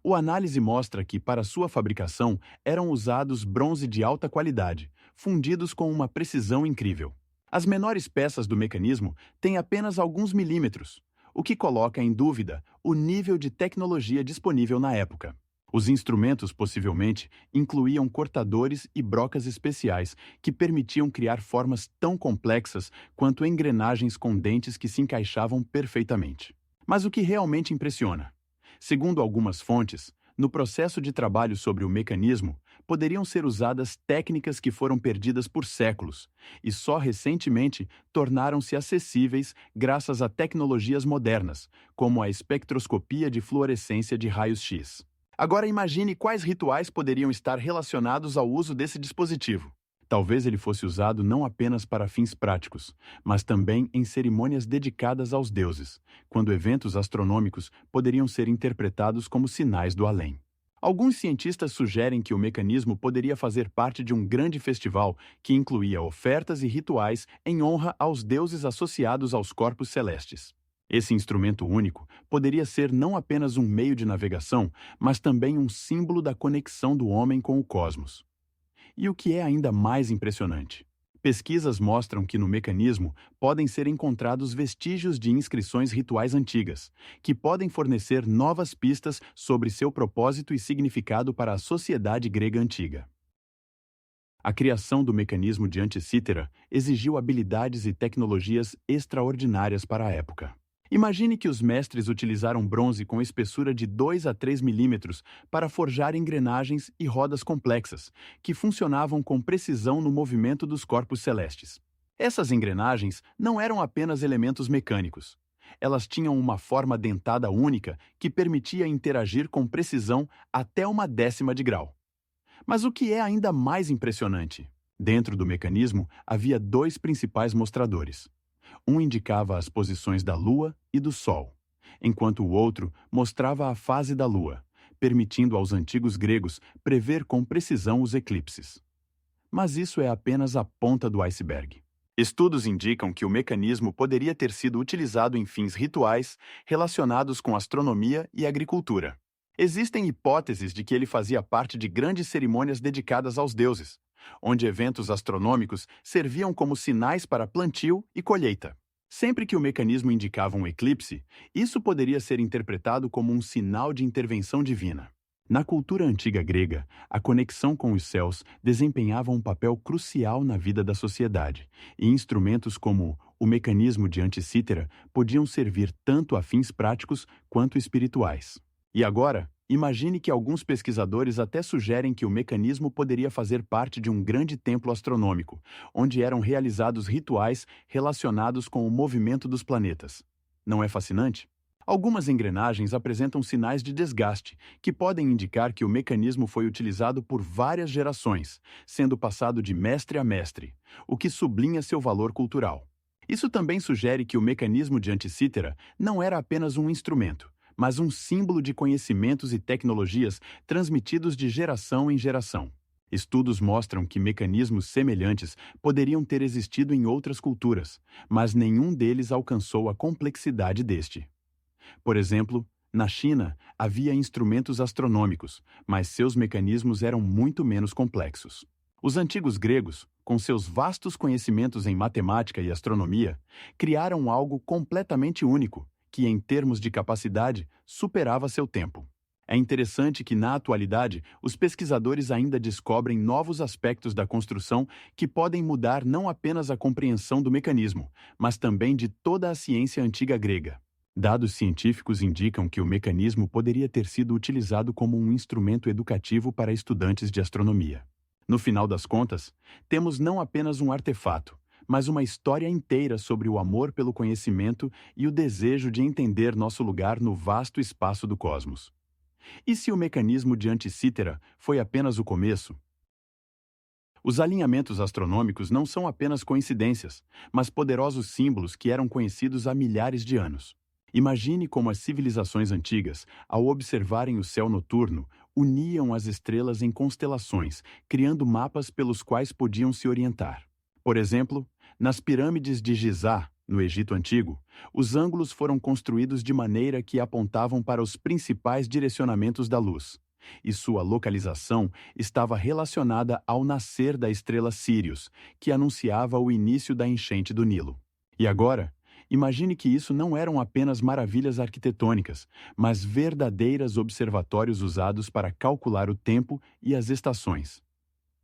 A análise mostra que, para sua fabricação, eram usados bronze de alta qualidade, fundidos com uma precisão incrível. As menores peças do mecanismo têm apenas alguns milímetros, o que coloca em dúvida o nível de tecnologia disponível na época. Os instrumentos possivelmente incluíam cortadores e brocas especiais que permitiam criar formas tão complexas quanto engrenagens com dentes que se encaixavam perfeitamente. Mas o que realmente impressiona? Segundo algumas fontes, no processo de trabalho sobre o mecanismo, poderiam ser usadas técnicas que foram perdidas por séculos e só recentemente tornaram-se acessíveis graças a tecnologias modernas, como a espectroscopia de fluorescência de raios-x. Agora imagine quais rituais poderiam estar relacionados ao uso desse dispositivo. Talvez ele fosse usado não apenas para fins práticos, mas também em cerimônias dedicadas aos deuses, quando eventos astronômicos poderiam ser interpretados como sinais do além. Alguns cientistas sugerem que o mecanismo poderia fazer parte de um grande festival que incluía ofertas e rituais em honra aos deuses associados aos corpos celestes. Esse instrumento único poderia ser não apenas um meio de navegação, mas também um símbolo da conexão do homem com o cosmos. E o que é ainda mais impressionante? Pesquisas mostram que no mecanismo podem ser encontrados vestígios de inscrições rituais antigas, que podem fornecer novas pistas sobre seu propósito e significado para a sociedade grega antiga. A criação do mecanismo de Anticítera exigiu habilidades e tecnologias extraordinárias para a época. Imagine que os mestres utilizaram bronze com espessura de 2 a 3 milímetros para forjar engrenagens e rodas complexas, que funcionavam com precisão no movimento dos corpos celestes. Essas engrenagens não eram apenas elementos mecânicos. Elas tinham uma forma dentada única que permitia interagir com precisão até 1/10 de grau. Mas o que é ainda mais impressionante? Dentro do mecanismo havia 2 principais mostradores. Um indicava as posições da Lua e do Sol, enquanto o outro mostrava a fase da Lua, permitindo aos antigos gregos prever com precisão os eclipses. Mas isso é apenas a ponta do iceberg. Estudos indicam que o mecanismo poderia ter sido utilizado em fins rituais relacionados com astronomia e agricultura. Existem hipóteses de que ele fazia parte de grandes cerimônias dedicadas aos deuses, onde eventos astronômicos serviam como sinais para plantio e colheita. Sempre que o mecanismo indicava um eclipse, isso poderia ser interpretado como um sinal de intervenção divina. Na cultura antiga grega, a conexão com os céus desempenhava um papel crucial na vida da sociedade, e instrumentos como o mecanismo de Anticítera podiam servir tanto a fins práticos quanto espirituais. E agora, imagine que alguns pesquisadores até sugerem que o mecanismo poderia fazer parte de um grande templo astronômico, onde eram realizados rituais relacionados com o movimento dos planetas. Não é fascinante? Algumas engrenagens apresentam sinais de desgaste, que podem indicar que o mecanismo foi utilizado por várias gerações, sendo passado de mestre a mestre, o que sublinha seu valor cultural. Isso também sugere que o mecanismo de Anticítera não era apenas um instrumento, mas um símbolo de conhecimentos e tecnologias transmitidos de geração em geração. Estudos mostram que mecanismos semelhantes poderiam ter existido em outras culturas, mas nenhum deles alcançou a complexidade deste. Por exemplo, na China, havia instrumentos astronômicos, mas seus mecanismos eram muito menos complexos. Os antigos gregos, com seus vastos conhecimentos em matemática e astronomia, criaram algo completamente único, que, em termos de capacidade, superava seu tempo. É interessante que, na atualidade, os pesquisadores ainda descobrem novos aspectos da construção que podem mudar não apenas a compreensão do mecanismo, mas também de toda a ciência antiga grega. Dados científicos indicam que o mecanismo poderia ter sido utilizado como um instrumento educativo para estudantes de astronomia. No final das contas, temos não apenas um artefato, mas uma história inteira sobre o amor pelo conhecimento e o desejo de entender nosso lugar no vasto espaço do cosmos. E se o mecanismo de Anticítera foi apenas o começo? Os alinhamentos astronômicos não são apenas coincidências, mas poderosos símbolos que eram conhecidos há milhares de anos. Imagine como as civilizações antigas, ao observarem o céu noturno, uniam as estrelas em constelações, criando mapas pelos quais podiam se orientar. Por exemplo, nas pirâmides de Gizá, no Egito Antigo, os ângulos foram construídos de maneira que apontavam para os principais direcionamentos da luz, e sua localização estava relacionada ao nascer da estrela Sírius, que anunciava o início da enchente do Nilo. E agora, imagine que isso não eram apenas maravilhas arquitetônicas, mas verdadeiros observatórios usados para calcular o tempo e as estações.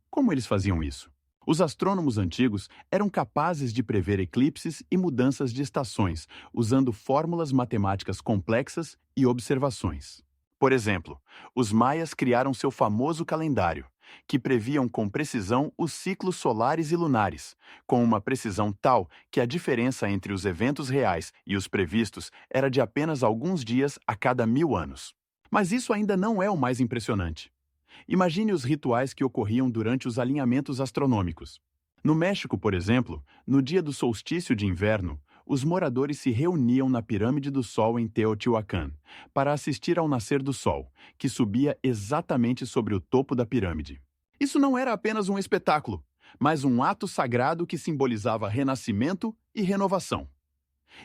Como eles faziam isso? Os astrônomos antigos eram capazes de prever eclipses e mudanças de estações, usando fórmulas matemáticas complexas e observações. Por exemplo, os maias criaram seu famoso calendário, que previam com precisão os ciclos solares e lunares, com uma precisão tal que a diferença entre os eventos reais e os previstos era de apenas alguns dias a cada 1000 anos. Mas isso ainda não é o mais impressionante. Imagine os rituais que ocorriam durante os alinhamentos astronômicos. No México, por exemplo, no dia do solstício de inverno, os moradores se reuniam na Pirâmide do Sol em Teotihuacan para assistir ao nascer do Sol, que subia exatamente sobre o topo da pirâmide. Isso não era apenas um espetáculo, mas um ato sagrado que simbolizava renascimento e renovação.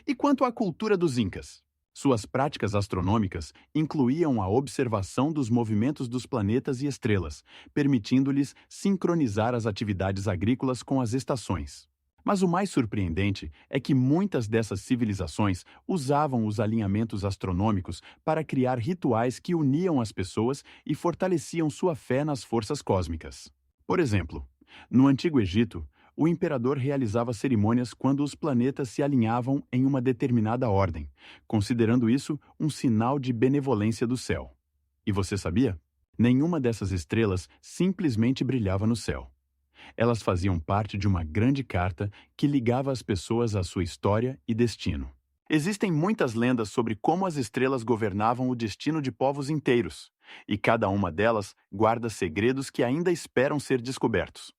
E quanto à cultura dos Incas? Suas práticas astronômicas incluíam a observação dos movimentos dos planetas e estrelas, permitindo-lhes sincronizar as atividades agrícolas com as estações. Mas o mais surpreendente é que muitas dessas civilizações usavam os alinhamentos astronômicos para criar rituais que uniam as pessoas e fortaleciam sua fé nas forças cósmicas. Por exemplo, no Antigo Egito, o imperador realizava cerimônias quando os planetas se alinhavam em uma determinada ordem, considerando isso um sinal de benevolência do céu. E você sabia? Nenhuma dessas estrelas simplesmente brilhava no céu. Elas faziam parte de uma grande carta que ligava as pessoas à sua história e destino. Existem muitas lendas sobre como as estrelas governavam o destino de povos inteiros, e cada uma delas guarda segredos que ainda esperam ser descobertos.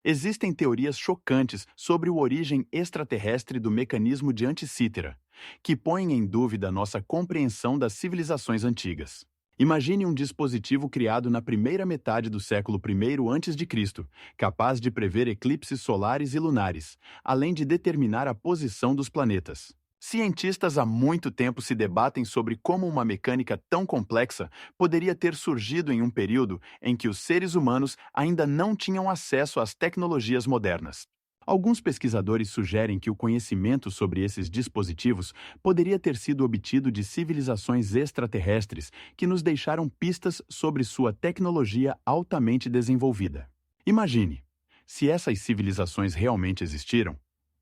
Existem teorias chocantes sobre a origem extraterrestre do mecanismo de Anticítera, que põem em dúvida nossa compreensão das civilizações antigas. Imagine um dispositivo criado na primeira metade do século I a.C., capaz de prever eclipses solares e lunares, além de determinar a posição dos planetas. Cientistas há muito tempo se debatem sobre como uma mecânica tão complexa poderia ter surgido em um período em que os seres humanos ainda não tinham acesso às tecnologias modernas. Alguns pesquisadores sugerem que o conhecimento sobre esses dispositivos poderia ter sido obtido de civilizações extraterrestres que nos deixaram pistas sobre sua tecnologia altamente desenvolvida. Imagine, se essas civilizações realmente existiram,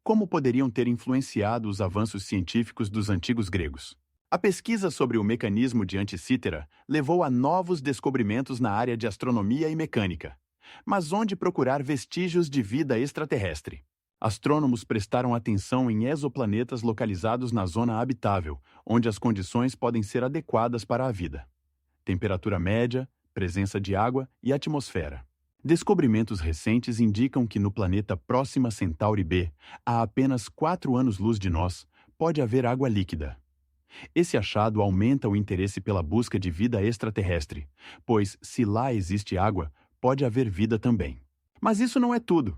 como poderiam ter influenciado os avanços científicos dos antigos gregos? A pesquisa sobre o mecanismo de Anticítera levou a novos descobrimentos na área de astronomia e mecânica. Mas onde procurar vestígios de vida extraterrestre? Astrônomos prestaram atenção em exoplanetas localizados na zona habitável, onde as condições podem ser adequadas para a vida. Temperatura média, presença de água e atmosfera. Descobrimentos recentes indicam que no planeta Próxima Centauri B, a apenas 4 anos-luz de nós, pode haver água líquida. Esse achado aumenta o interesse pela busca de vida extraterrestre, pois, se lá existe água, pode haver vida também. Mas isso não é tudo.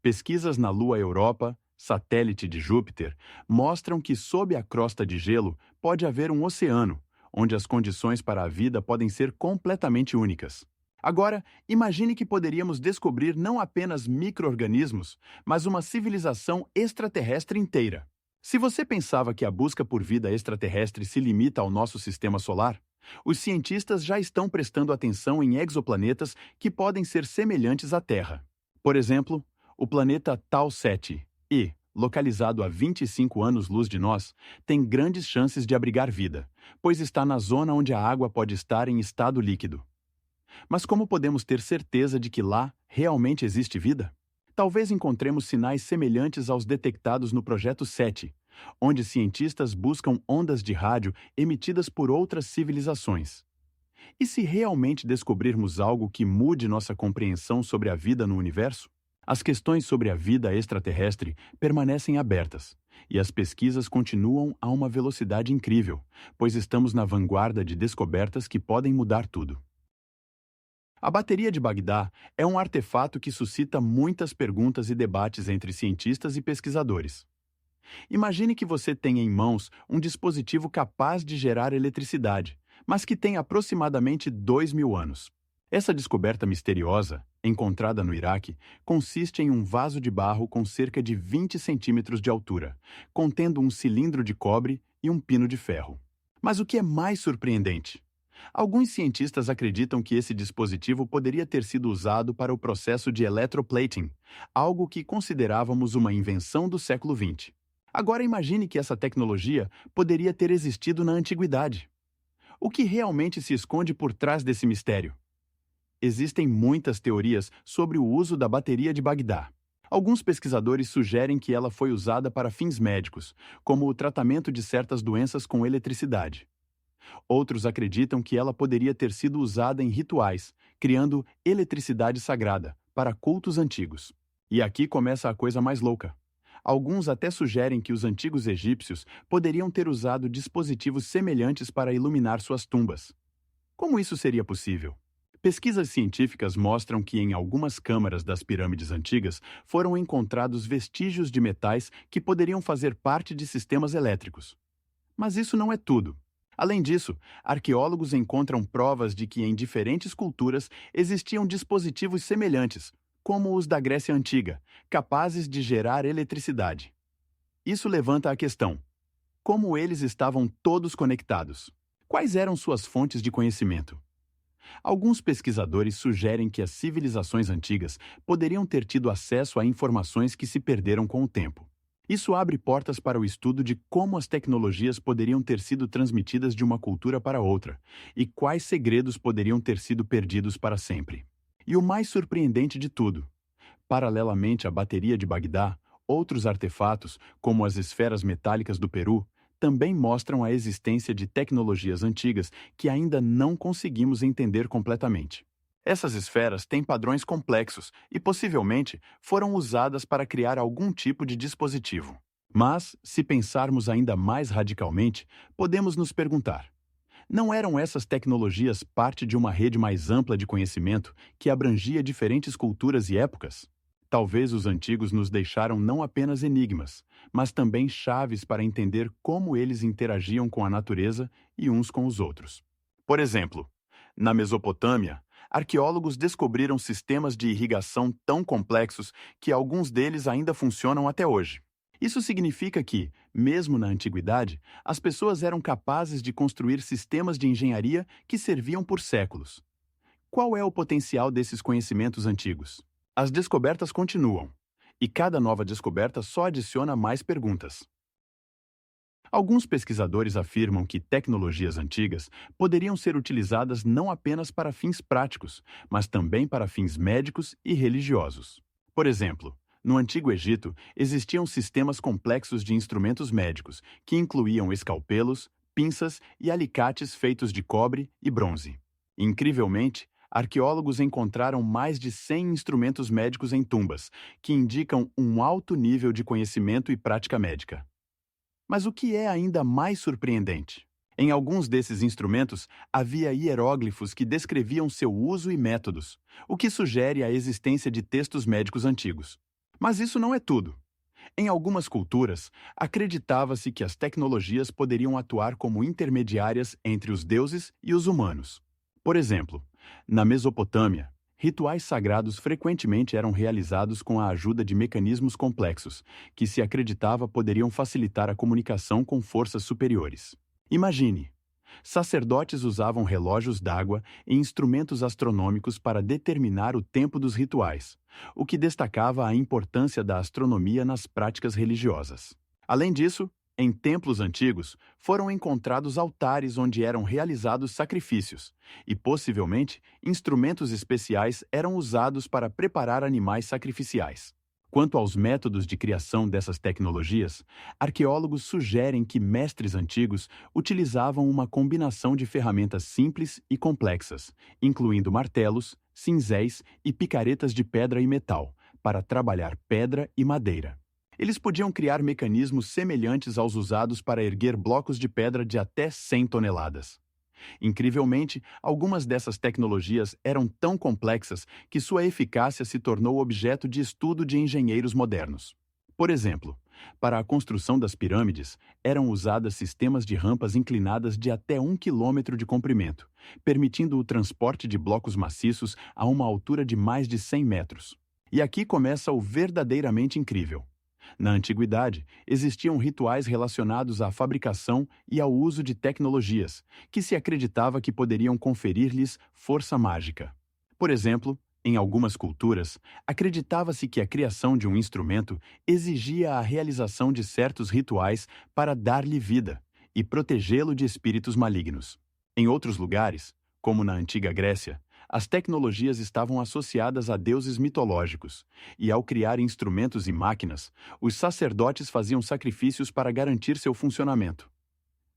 Pesquisas na Lua Europa, satélite de Júpiter, mostram que sob a crosta de gelo pode haver um oceano, onde as condições para a vida podem ser completamente únicas. Agora, imagine que poderíamos descobrir não apenas micro-organismos, mas uma civilização extraterrestre inteira. Se você pensava que a busca por vida extraterrestre se limita ao nosso sistema solar, os cientistas já estão prestando atenção em exoplanetas que podem ser semelhantes à Terra. Por exemplo, o planeta Tau 7 e, localizado a 25 anos-luz de nós, tem grandes chances de abrigar vida, pois está na zona onde a água pode estar em estado líquido. Mas como podemos ter certeza de que lá realmente existe vida? Talvez encontremos sinais semelhantes aos detectados no Projeto 7, onde cientistas buscam ondas de rádio emitidas por outras civilizações. E se realmente descobrirmos algo que mude nossa compreensão sobre a vida no universo? As questões sobre a vida extraterrestre permanecem abertas, e as pesquisas continuam a uma velocidade incrível, pois estamos na vanguarda de descobertas que podem mudar tudo. A bateria de Bagdá é um artefato que suscita muitas perguntas e debates entre cientistas e pesquisadores. Imagine que você tenha em mãos um dispositivo capaz de gerar eletricidade, mas que tem aproximadamente 2.000 anos. Essa descoberta misteriosa, encontrada no Iraque, consiste em um vaso de barro com cerca de 20 centímetros de altura, contendo um cilindro de cobre e um pino de ferro. Mas o que é mais surpreendente? Alguns cientistas acreditam que esse dispositivo poderia ter sido usado para o processo de electroplating, algo que considerávamos uma invenção do século XX. Agora imagine que essa tecnologia poderia ter existido na antiguidade. O que realmente se esconde por trás desse mistério? Existem muitas teorias sobre o uso da bateria de Bagdá. Alguns pesquisadores sugerem que ela foi usada para fins médicos, como o tratamento de certas doenças com eletricidade. Outros acreditam que ela poderia ter sido usada em rituais, criando eletricidade sagrada para cultos antigos. E aqui começa a coisa mais louca. Alguns até sugerem que os antigos egípcios poderiam ter usado dispositivos semelhantes para iluminar suas tumbas. Como isso seria possível? Pesquisas científicas mostram que em algumas câmaras das pirâmides antigas foram encontrados vestígios de metais que poderiam fazer parte de sistemas elétricos. Mas isso não é tudo. Além disso, arqueólogos encontram provas de que em diferentes culturas existiam dispositivos semelhantes, como os da Grécia Antiga, capazes de gerar eletricidade. Isso levanta a questão: como eles estavam todos conectados? Quais eram suas fontes de conhecimento? Alguns pesquisadores sugerem que as civilizações antigas poderiam ter tido acesso a informações que se perderam com o tempo. Isso abre portas para o estudo de como as tecnologias poderiam ter sido transmitidas de uma cultura para outra e quais segredos poderiam ter sido perdidos para sempre. E o mais surpreendente de tudo, paralelamente à bateria de Bagdá, outros artefatos, como as esferas metálicas do Peru, também mostram a existência de tecnologias antigas que ainda não conseguimos entender completamente. Essas esferas têm padrões complexos e, possivelmente, foram usadas para criar algum tipo de dispositivo. Mas, se pensarmos ainda mais radicalmente, podemos nos perguntar: não eram essas tecnologias parte de uma rede mais ampla de conhecimento que abrangia diferentes culturas e épocas? Talvez os antigos nos deixaram não apenas enigmas, mas também chaves para entender como eles interagiam com a natureza e uns com os outros. Por exemplo, na Mesopotâmia, arqueólogos descobriram sistemas de irrigação tão complexos que alguns deles ainda funcionam até hoje. Isso significa que, mesmo na antiguidade, as pessoas eram capazes de construir sistemas de engenharia que serviam por séculos. Qual é o potencial desses conhecimentos antigos? As descobertas continuam, e cada nova descoberta só adiciona mais perguntas. Alguns pesquisadores afirmam que tecnologias antigas poderiam ser utilizadas não apenas para fins práticos, mas também para fins médicos e religiosos. Por exemplo, no Antigo Egito existiam sistemas complexos de instrumentos médicos, que incluíam escalpelos, pinças e alicates feitos de cobre e bronze. Incrivelmente, arqueólogos encontraram mais de 100 instrumentos médicos em tumbas, que indicam um alto nível de conhecimento e prática médica. Mas o que é ainda mais surpreendente? Em alguns desses instrumentos, havia hieróglifos que descreviam seu uso e métodos, o que sugere a existência de textos médicos antigos. Mas isso não é tudo. Em algumas culturas, acreditava-se que as tecnologias poderiam atuar como intermediárias entre os deuses e os humanos. Por exemplo, na Mesopotâmia, rituais sagrados frequentemente eram realizados com a ajuda de mecanismos complexos, que se acreditava poderiam facilitar a comunicação com forças superiores. Imagine! Sacerdotes usavam relógios d'água e instrumentos astronômicos para determinar o tempo dos rituais, o que destacava a importância da astronomia nas práticas religiosas. Além disso, em templos antigos, foram encontrados altares onde eram realizados sacrifícios, e possivelmente instrumentos especiais eram usados para preparar animais sacrificiais. Quanto aos métodos de criação dessas tecnologias, arqueólogos sugerem que mestres antigos utilizavam uma combinação de ferramentas simples e complexas, incluindo martelos, cinzéis e picaretas de pedra e metal, para trabalhar pedra e madeira. Eles podiam criar mecanismos semelhantes aos usados para erguer blocos de pedra de até 100 toneladas. Incrivelmente, algumas dessas tecnologias eram tão complexas que sua eficácia se tornou objeto de estudo de engenheiros modernos. Por exemplo, para a construção das pirâmides, eram usadas sistemas de rampas inclinadas de até 1 quilômetro de comprimento, permitindo o transporte de blocos maciços a uma altura de mais de 100 metros. E aqui começa o verdadeiramente incrível. Na antiguidade, existiam rituais relacionados à fabricação e ao uso de tecnologias, que se acreditava que poderiam conferir-lhes força mágica. Por exemplo, em algumas culturas, acreditava-se que a criação de um instrumento exigia a realização de certos rituais para dar-lhe vida e protegê-lo de espíritos malignos. Em outros lugares, como na antiga Grécia, as tecnologias estavam associadas a deuses mitológicos, e ao criar instrumentos e máquinas, os sacerdotes faziam sacrifícios para garantir seu funcionamento.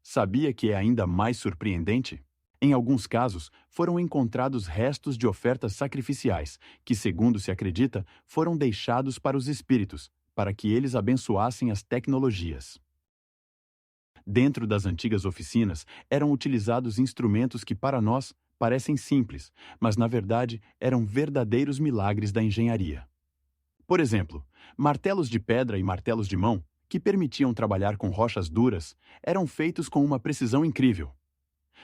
Sabia que é ainda mais surpreendente? Em alguns casos, foram encontrados restos de ofertas sacrificiais, que, segundo se acredita, foram deixados para os espíritos, para que eles abençoassem as tecnologias. Dentro das antigas oficinas, eram utilizados instrumentos que, para nós, parecem simples, mas na verdade eram verdadeiros milagres da engenharia. Por exemplo, martelos de pedra e martelos de mão, que permitiam trabalhar com rochas duras, eram feitos com uma precisão incrível.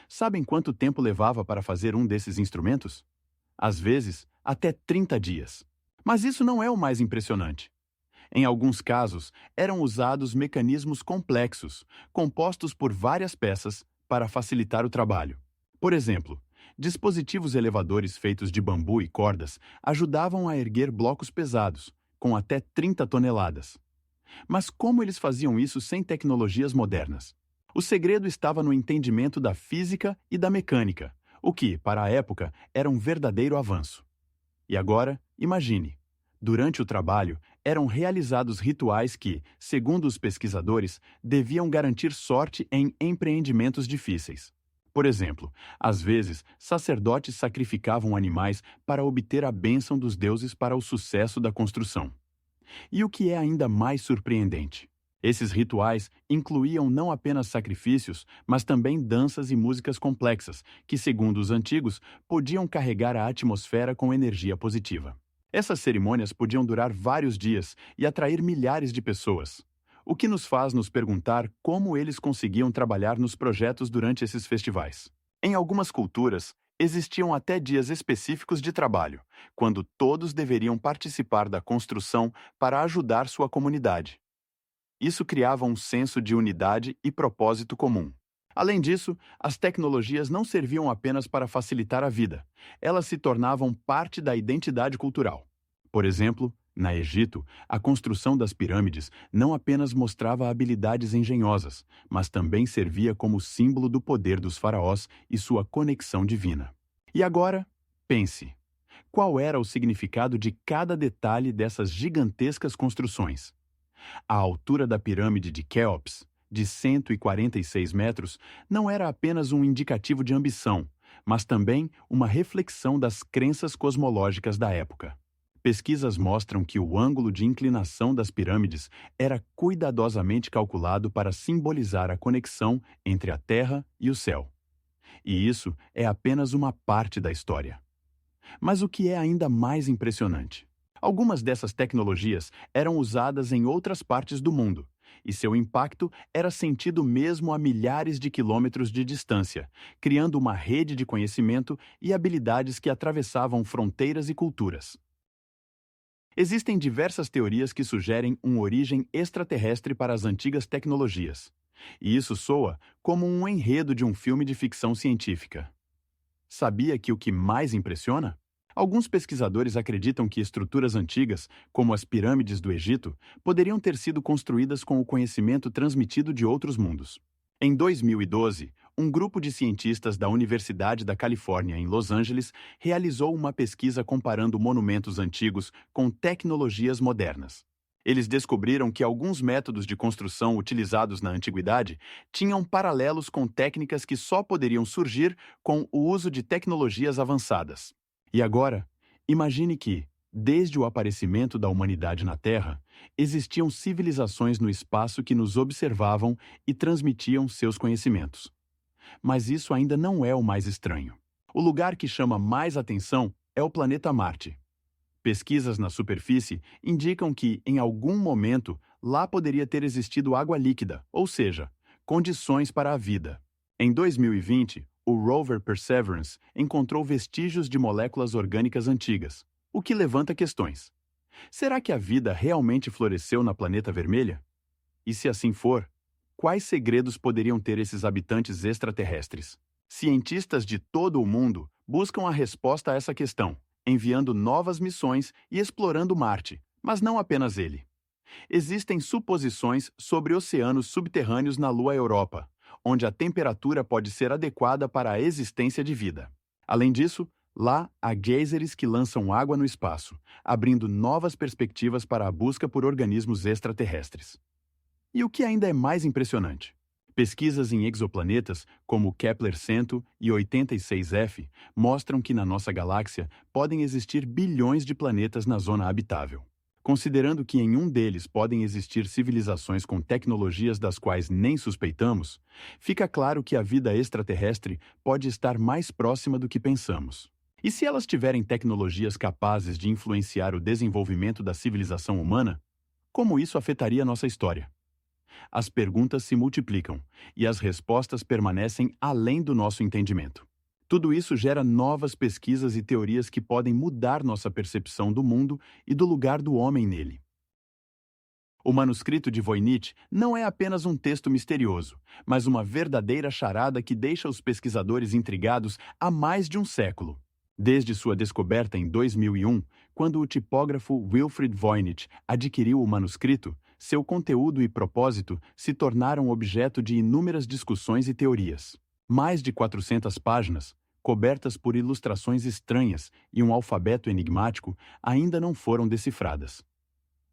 Sabem quanto tempo levava para fazer um desses instrumentos? Às vezes, até 30 dias. Mas isso não é o mais impressionante. Em alguns casos, eram usados mecanismos complexos, compostos por várias peças, para facilitar o trabalho. Por exemplo, dispositivos elevadores feitos de bambu e cordas ajudavam a erguer blocos pesados, com até 30 toneladas. Mas como eles faziam isso sem tecnologias modernas? O segredo estava no entendimento da física e da mecânica, o que, para a época, era um verdadeiro avanço. E agora, imagine, durante o trabalho, eram realizados rituais que, segundo os pesquisadores, deviam garantir sorte em empreendimentos difíceis. Por exemplo, às vezes, sacerdotes sacrificavam animais para obter a bênção dos deuses para o sucesso da construção. E o que é ainda mais surpreendente? Esses rituais incluíam não apenas sacrifícios, mas também danças e músicas complexas, que, segundo os antigos, podiam carregar a atmosfera com energia positiva. Essas cerimônias podiam durar vários dias e atrair milhares de pessoas, o que nos faz nos perguntar como eles conseguiam trabalhar nos projetos durante esses festivais. Em algumas culturas, existiam até dias específicos de trabalho, quando todos deveriam participar da construção para ajudar sua comunidade. Isso criava um senso de unidade e propósito comum. Além disso, as tecnologias não serviam apenas para facilitar a vida, elas se tornavam parte da identidade cultural. Por exemplo, na Egito, a construção das pirâmides não apenas mostrava habilidades engenhosas, mas também servia como símbolo do poder dos faraós e sua conexão divina. E agora, pense: qual era o significado de cada detalhe dessas gigantescas construções? A altura da pirâmide de Quéops, de 146 metros, não era apenas um indicativo de ambição, mas também uma reflexão das crenças cosmológicas da época. Pesquisas mostram que o ângulo de inclinação das pirâmides era cuidadosamente calculado para simbolizar a conexão entre a Terra e o céu. E isso é apenas uma parte da história. Mas o que é ainda mais impressionante? Algumas dessas tecnologias eram usadas em outras partes do mundo, e seu impacto era sentido mesmo a milhares de quilômetros de distância, criando uma rede de conhecimento e habilidades que atravessavam fronteiras e culturas. Existem diversas teorias que sugerem uma origem extraterrestre para as antigas tecnologias, e isso soa como um enredo de um filme de ficção científica. Sabia que o que mais impressiona? Alguns pesquisadores acreditam que estruturas antigas, como as pirâmides do Egito, poderiam ter sido construídas com o conhecimento transmitido de outros mundos. Em 2012, um grupo de cientistas da Universidade da Califórnia, em Los Angeles, realizou uma pesquisa comparando monumentos antigos com tecnologias modernas. Eles descobriram que alguns métodos de construção utilizados na antiguidade tinham paralelos com técnicas que só poderiam surgir com o uso de tecnologias avançadas. E agora, imagine que, desde o aparecimento da humanidade na Terra, existiam civilizações no espaço que nos observavam e transmitiam seus conhecimentos. Mas isso ainda não é o mais estranho. O lugar que chama mais atenção é o planeta Marte. Pesquisas na superfície indicam que, em algum momento, lá poderia ter existido água líquida, ou seja, condições para a vida. Em 2020, o rover Perseverance encontrou vestígios de moléculas orgânicas antigas, o que levanta questões. Será que a vida realmente floresceu na planeta vermelha? E se assim for, quais segredos poderiam ter esses habitantes extraterrestres? Cientistas de todo o mundo buscam a resposta a essa questão, enviando novas missões e explorando Marte, mas não apenas ele. Existem suposições sobre oceanos subterrâneos na Lua Europa, onde a temperatura pode ser adequada para a existência de vida. Além disso, lá há geysers que lançam água no espaço, abrindo novas perspectivas para a busca por organismos extraterrestres. E o que ainda é mais impressionante? Pesquisas em exoplanetas, como o Kepler-100 e 86F, mostram que na nossa galáxia podem existir bilhões de planetas na zona habitável. Considerando que em um deles podem existir civilizações com tecnologias das quais nem suspeitamos, fica claro que a vida extraterrestre pode estar mais próxima do que pensamos. E se elas tiverem tecnologias capazes de influenciar o desenvolvimento da civilização humana, como isso afetaria nossa história? As perguntas se multiplicam e as respostas permanecem além do nosso entendimento. Tudo isso gera novas pesquisas e teorias que podem mudar nossa percepção do mundo e do lugar do homem nele. O manuscrito de Voynich não é apenas um texto misterioso, mas uma verdadeira charada que deixa os pesquisadores intrigados há mais de um século. Desde sua descoberta em 2001, quando o tipógrafo Wilfried Voynich adquiriu o manuscrito, seu conteúdo e propósito se tornaram objeto de inúmeras discussões e teorias. Mais de 400 páginas, cobertas por ilustrações estranhas e um alfabeto enigmático, ainda não foram decifradas.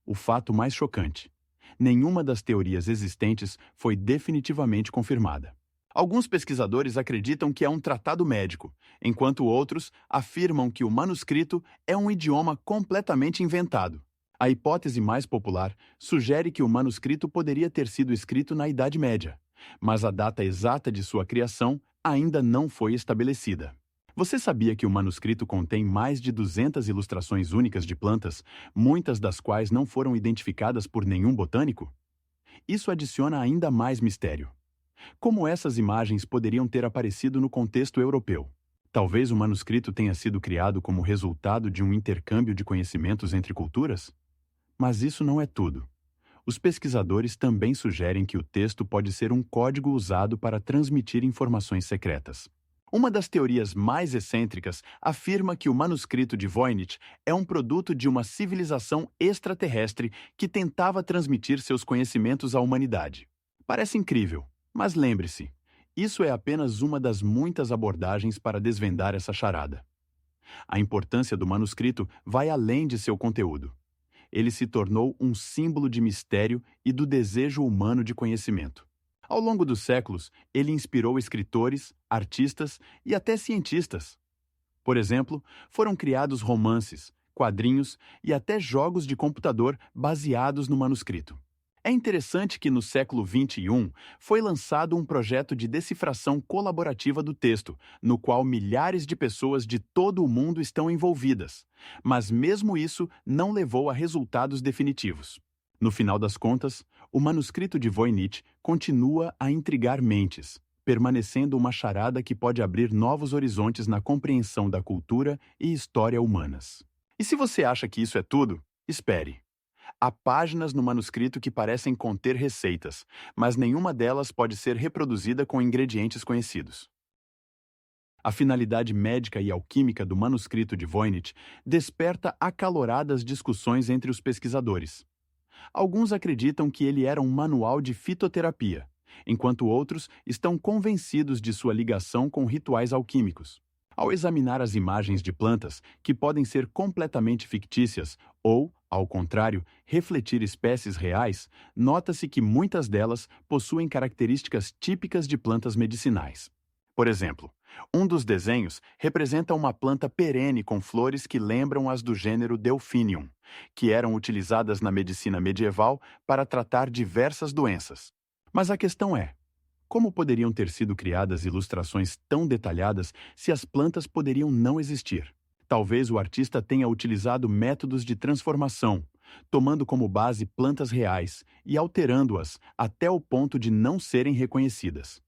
O fato mais chocante: nenhuma das teorias existentes foi definitivamente confirmada. Alguns pesquisadores acreditam que é um tratado médico, enquanto outros afirmam que o manuscrito é um idioma completamente inventado. A hipótese mais popular sugere que o manuscrito poderia ter sido escrito na Idade Média, mas a data exata de sua criação ainda não foi estabelecida. Você sabia que o manuscrito contém mais de 200 ilustrações únicas de plantas, muitas das quais não foram identificadas por nenhum botânico? Isso adiciona ainda mais mistério. Como essas imagens poderiam ter aparecido no contexto europeu? Talvez o manuscrito tenha sido criado como resultado de um intercâmbio de conhecimentos entre culturas? Mas isso não é tudo. Os pesquisadores também sugerem que o texto pode ser um código usado para transmitir informações secretas. Uma das teorias mais excêntricas afirma que o manuscrito de Voynich é um produto de uma civilização extraterrestre que tentava transmitir seus conhecimentos à humanidade. Parece incrível, mas lembre-se, isso é apenas uma das muitas abordagens para desvendar essa charada. A importância do manuscrito vai além de seu conteúdo. Ele se tornou um símbolo de mistério e do desejo humano de conhecimento. Ao longo dos séculos, ele inspirou escritores, artistas e até cientistas. Por exemplo, foram criados romances, quadrinhos e até jogos de computador baseados no manuscrito. É interessante que no século XXI foi lançado um projeto de decifração colaborativa do texto, no qual milhares de pessoas de todo o mundo estão envolvidas. Mas mesmo isso não levou a resultados definitivos. No final das contas, o manuscrito de Voynich continua a intrigar mentes, permanecendo uma charada que pode abrir novos horizontes na compreensão da cultura e história humanas. E se você acha que isso é tudo, espere. Há páginas no manuscrito que parecem conter receitas, mas nenhuma delas pode ser reproduzida com ingredientes conhecidos. A finalidade médica e alquímica do manuscrito de Voynich desperta acaloradas discussões entre os pesquisadores. Alguns acreditam que ele era um manual de fitoterapia, enquanto outros estão convencidos de sua ligação com rituais alquímicos. Ao examinar as imagens de plantas, que podem ser completamente fictícias ou, ao contrário, refletir espécies reais, nota-se que muitas delas possuem características típicas de plantas medicinais. Por exemplo, um dos desenhos representa uma planta perene com flores que lembram as do gênero Delphinium, que eram utilizadas na medicina medieval para tratar diversas doenças. Mas a questão é: como poderiam ter sido criadas ilustrações tão detalhadas se as plantas poderiam não existir? Talvez o artista tenha utilizado métodos de transformação, tomando como base plantas reais e alterando-as até o ponto de não serem reconhecidas.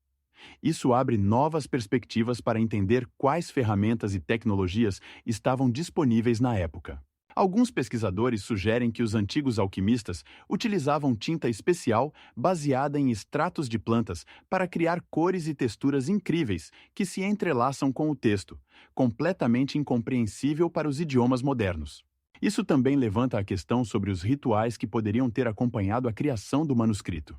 Isso abre novas perspectivas para entender quais ferramentas e tecnologias estavam disponíveis na época. Alguns pesquisadores sugerem que os antigos alquimistas utilizavam tinta especial baseada em extratos de plantas para criar cores e texturas incríveis que se entrelaçam com o texto, completamente incompreensível para os idiomas modernos. Isso também levanta a questão sobre os rituais que poderiam ter acompanhado a criação do manuscrito.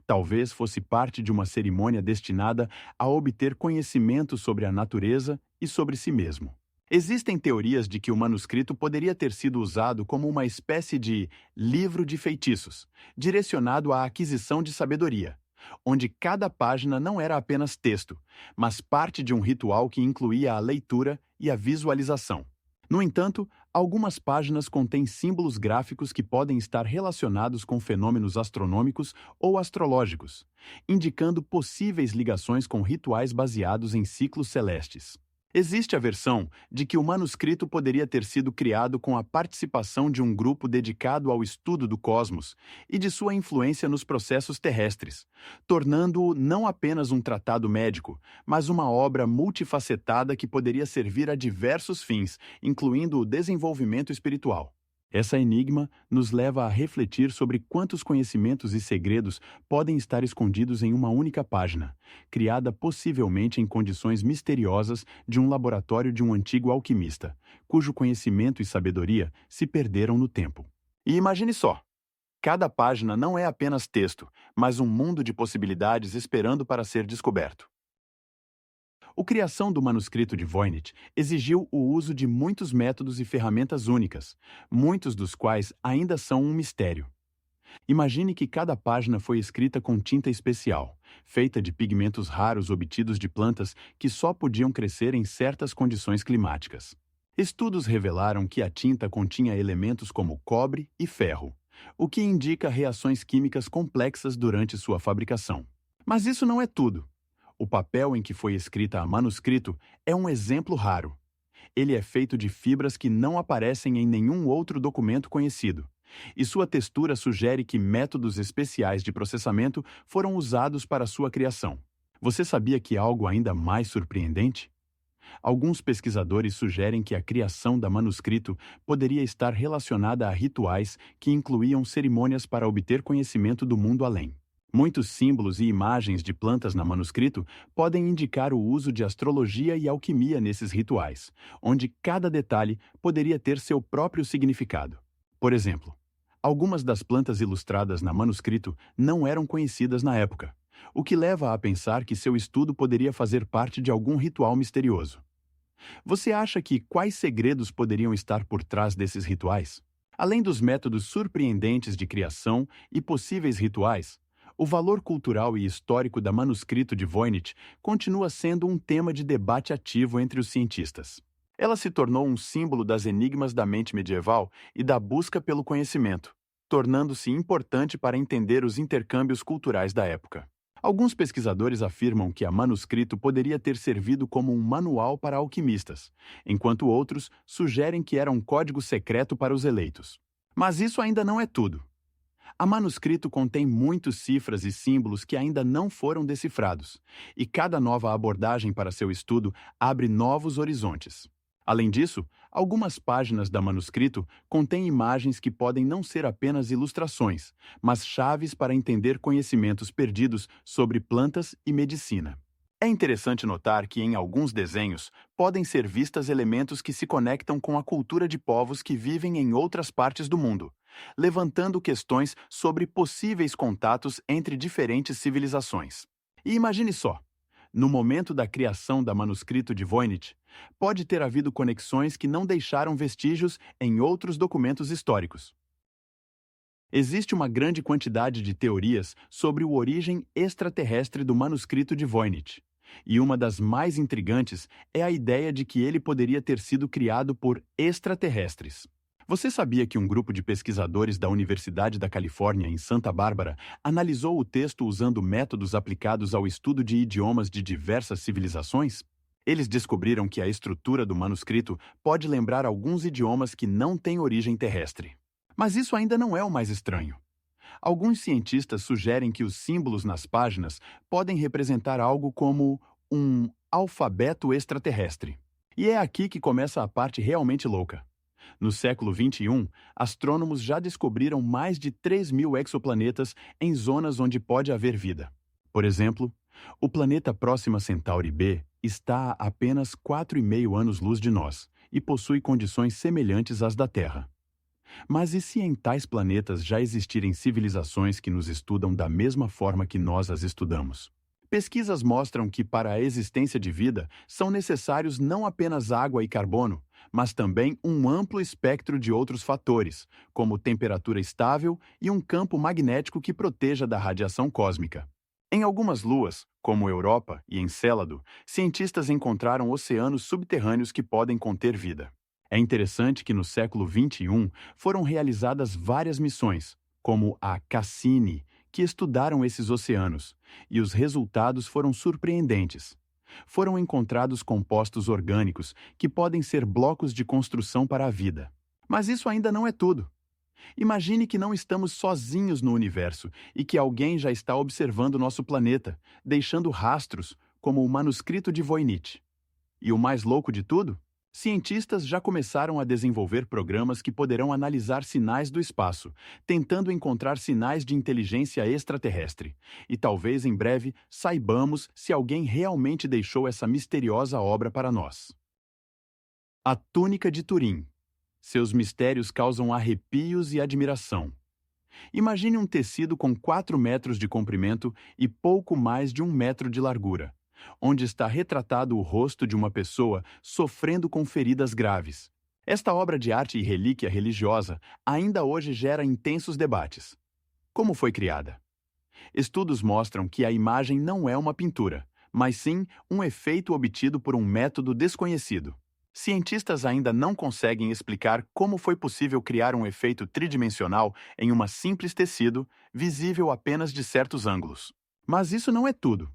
Talvez fosse parte de uma cerimônia destinada a obter conhecimento sobre a natureza e sobre si mesmo. Existem teorias de que o manuscrito poderia ter sido usado como uma espécie de livro de feitiços, direcionado à aquisição de sabedoria, onde cada página não era apenas texto, mas parte de um ritual que incluía a leitura e a visualização. No entanto, algumas páginas contêm símbolos gráficos que podem estar relacionados com fenômenos astronômicos ou astrológicos, indicando possíveis ligações com rituais baseados em ciclos celestes. Existe a versão de que o manuscrito poderia ter sido criado com a participação de um grupo dedicado ao estudo do cosmos e de sua influência nos processos terrestres, tornando-o não apenas um tratado médico, mas uma obra multifacetada que poderia servir a diversos fins, incluindo o desenvolvimento espiritual. Essa enigma nos leva a refletir sobre quantos conhecimentos e segredos podem estar escondidos em uma única página, criada possivelmente em condições misteriosas de um laboratório de um antigo alquimista, cujo conhecimento e sabedoria se perderam no tempo. E imagine só! Cada página não é apenas texto, mas um mundo de possibilidades esperando para ser descoberto. A criação do manuscrito de Voynich exigiu o uso de muitos métodos e ferramentas únicas, muitos dos quais ainda são um mistério. Imagine que cada página foi escrita com tinta especial, feita de pigmentos raros obtidos de plantas que só podiam crescer em certas condições climáticas. Estudos revelaram que a tinta continha elementos como cobre e ferro, o que indica reações químicas complexas durante sua fabricação. Mas isso não é tudo. O papel em que foi escrita a manuscrito é um exemplo raro. Ele é feito de fibras que não aparecem em nenhum outro documento conhecido, e sua textura sugere que métodos especiais de processamento foram usados para sua criação. Você sabia que há algo ainda mais surpreendente? Alguns pesquisadores sugerem que a criação da manuscrito poderia estar relacionada a rituais que incluíam cerimônias para obter conhecimento do mundo além. Muitos símbolos e imagens de plantas na manuscrito podem indicar o uso de astrologia e alquimia nesses rituais, onde cada detalhe poderia ter seu próprio significado. Por exemplo, algumas das plantas ilustradas na manuscrito não eram conhecidas na época, o que leva a pensar que seu estudo poderia fazer parte de algum ritual misterioso. Você acha que quais segredos poderiam estar por trás desses rituais? Além dos métodos surpreendentes de criação e possíveis rituais, o valor cultural e histórico da manuscrito de Voynich continua sendo um tema de debate ativo entre os cientistas. Ela se tornou um símbolo das enigmas da mente medieval e da busca pelo conhecimento, tornando-se importante para entender os intercâmbios culturais da época. Alguns pesquisadores afirmam que a manuscrito poderia ter servido como um manual para alquimistas, enquanto outros sugerem que era um código secreto para os eleitos. Mas isso ainda não é tudo. A manuscrito contém muitas cifras e símbolos que ainda não foram decifrados, e cada nova abordagem para seu estudo abre novos horizontes. Além disso, algumas páginas da manuscrito contêm imagens que podem não ser apenas ilustrações, mas chaves para entender conhecimentos perdidos sobre plantas e medicina. É interessante notar que em alguns desenhos podem ser vistos elementos que se conectam com a cultura de povos que vivem em outras partes do mundo, levantando questões sobre possíveis contatos entre diferentes civilizações. E imagine só, no momento da criação da manuscrito de Voynich, pode ter havido conexões que não deixaram vestígios em outros documentos históricos. Existe uma grande quantidade de teorias sobre a origem extraterrestre do manuscrito de Voynich, e uma das mais intrigantes é a ideia de que ele poderia ter sido criado por extraterrestres. Você sabia que um grupo de pesquisadores da Universidade da Califórnia, em Santa Bárbara, analisou o texto usando métodos aplicados ao estudo de idiomas de diversas civilizações? Eles descobriram que a estrutura do manuscrito pode lembrar alguns idiomas que não têm origem terrestre. Mas isso ainda não é o mais estranho. Alguns cientistas sugerem que os símbolos nas páginas podem representar algo como um alfabeto extraterrestre. E é aqui que começa a parte realmente louca. No século XXI, astrônomos já descobriram mais de 3.000 exoplanetas em zonas onde pode haver vida. Por exemplo, o planeta Próxima Centauri B está a apenas 4,5 anos-luz de nós e possui condições semelhantes às da Terra. Mas e se em tais planetas já existirem civilizações que nos estudam da mesma forma que nós as estudamos? Pesquisas mostram que para a existência de vida são necessários não apenas água e carbono, mas também um amplo espectro de outros fatores, como temperatura estável e um campo magnético que proteja da radiação cósmica. Em algumas luas, como Europa e Encélado, cientistas encontraram oceanos subterrâneos que podem conter vida. É interessante que no século XXI foram realizadas várias missões, como a Cassini, que estudaram esses oceanos, e os resultados foram surpreendentes. Foram encontrados compostos orgânicos que podem ser blocos de construção para a vida. Mas isso ainda não é tudo. Imagine que não estamos sozinhos no universo e que alguém já está observando nosso planeta, deixando rastros, como o manuscrito de Voynich. E o mais louco de tudo? Cientistas já começaram a desenvolver programas que poderão analisar sinais do espaço, tentando encontrar sinais de inteligência extraterrestre. E talvez em breve saibamos se alguém realmente deixou essa misteriosa obra para nós. A túnica de Turim. Seus mistérios causam arrepios e admiração. Imagine um tecido com 4 metros de comprimento e pouco mais de 1 metro de largura, onde está retratado o rosto de uma pessoa sofrendo com feridas graves. Esta obra de arte e relíquia religiosa ainda hoje gera intensos debates. Como foi criada? Estudos mostram que a imagem não é uma pintura, mas sim um efeito obtido por um método desconhecido. Cientistas ainda não conseguem explicar como foi possível criar um efeito tridimensional em uma simples tecido, visível apenas de certos ângulos. Mas isso não é tudo.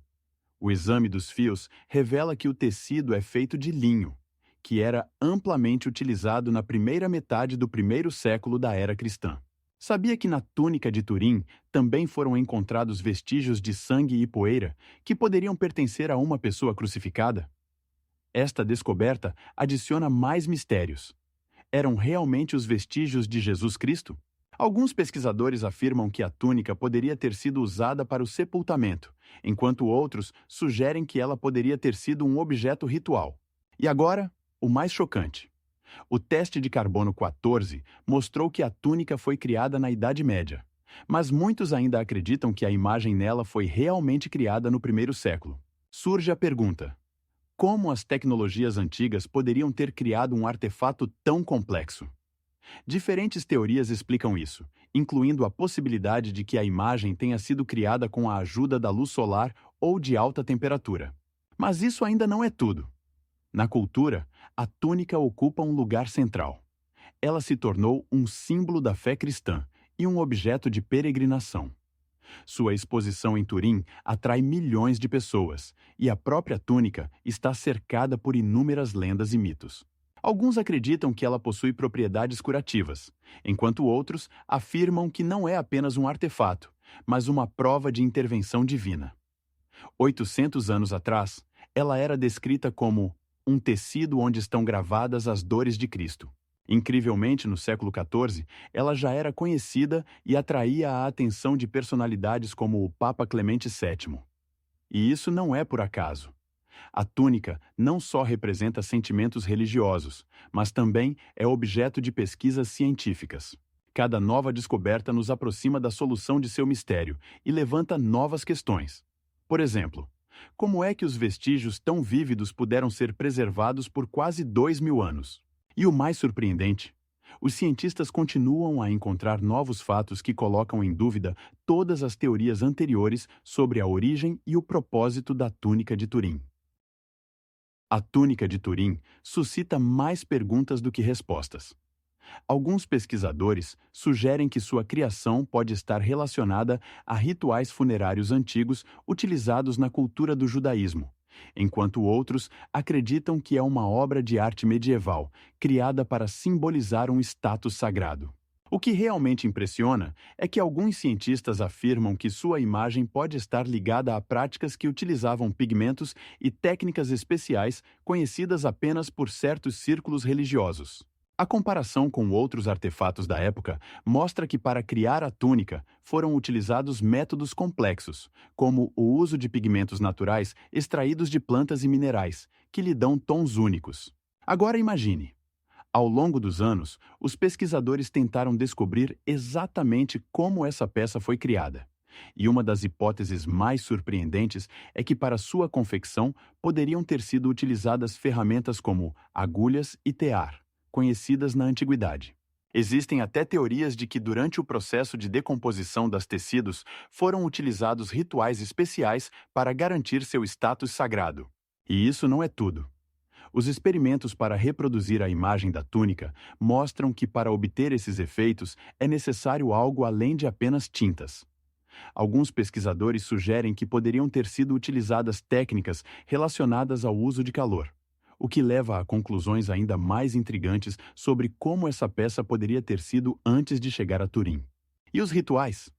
O exame dos fios revela que o tecido é feito de linho, que era amplamente utilizado na primeira metade do primeiro século da era cristã. Sabia que na túnica de Turim também foram encontrados vestígios de sangue e poeira que poderiam pertencer a uma pessoa crucificada? Esta descoberta adiciona mais mistérios. Eram realmente os vestígios de Jesus Cristo? Alguns pesquisadores afirmam que a túnica poderia ter sido usada para o sepultamento, enquanto outros sugerem que ela poderia ter sido um objeto ritual. E agora, o mais chocante. O teste de carbono 14 mostrou que a túnica foi criada na Idade Média, mas muitos ainda acreditam que a imagem nela foi realmente criada no primeiro século. Surge a pergunta: como as tecnologias antigas poderiam ter criado um artefato tão complexo? Diferentes teorias explicam isso, incluindo a possibilidade de que a imagem tenha sido criada com a ajuda da luz solar ou de alta temperatura. Mas isso ainda não é tudo. Na cultura, a túnica ocupa um lugar central. Ela se tornou um símbolo da fé cristã e um objeto de peregrinação. Sua exposição em Turim atrai milhões de pessoas, e a própria túnica está cercada por inúmeras lendas e mitos. Alguns acreditam que ela possui propriedades curativas, enquanto outros afirmam que não é apenas um artefato, mas uma prova de intervenção divina. 800 anos atrás, ela era descrita como um tecido onde estão gravadas as dores de Cristo. Incrivelmente, no século XIV, ela já era conhecida e atraía a atenção de personalidades como o Papa Clemente VII. E isso não é por acaso. A túnica não só representa sentimentos religiosos, mas também é objeto de pesquisas científicas. Cada nova descoberta nos aproxima da solução de seu mistério e levanta novas questões. Por exemplo, como é que os vestígios tão vívidos puderam ser preservados por quase 2.000 anos? E o mais surpreendente, os cientistas continuam a encontrar novos fatos que colocam em dúvida todas as teorias anteriores sobre a origem e o propósito da túnica de Turim. A túnica de Turim suscita mais perguntas do que respostas. Alguns pesquisadores sugerem que sua criação pode estar relacionada a rituais funerários antigos utilizados na cultura do judaísmo, enquanto outros acreditam que é uma obra de arte medieval, criada para simbolizar um status sagrado. O que realmente impressiona é que alguns cientistas afirmam que sua imagem pode estar ligada a práticas que utilizavam pigmentos e técnicas especiais conhecidas apenas por certos círculos religiosos. A comparação com outros artefatos da época mostra que para criar a túnica foram utilizados métodos complexos, como o uso de pigmentos naturais extraídos de plantas e minerais, que lhe dão tons únicos. Agora imagine. Ao longo dos anos, os pesquisadores tentaram descobrir exatamente como essa peça foi criada. E uma das hipóteses mais surpreendentes é que para sua confecção poderiam ter sido utilizadas ferramentas como agulhas e tear, conhecidas na antiguidade. Existem até teorias de que durante o processo de decomposição das tecidos foram utilizados rituais especiais para garantir seu status sagrado. E isso não é tudo. Os experimentos para reproduzir a imagem da túnica mostram que para obter esses efeitos é necessário algo além de apenas tintas. Alguns pesquisadores sugerem que poderiam ter sido utilizadas técnicas relacionadas ao uso de calor, o que leva a conclusões ainda mais intrigantes sobre como essa peça poderia ter sido antes de chegar a Turim. E os rituais?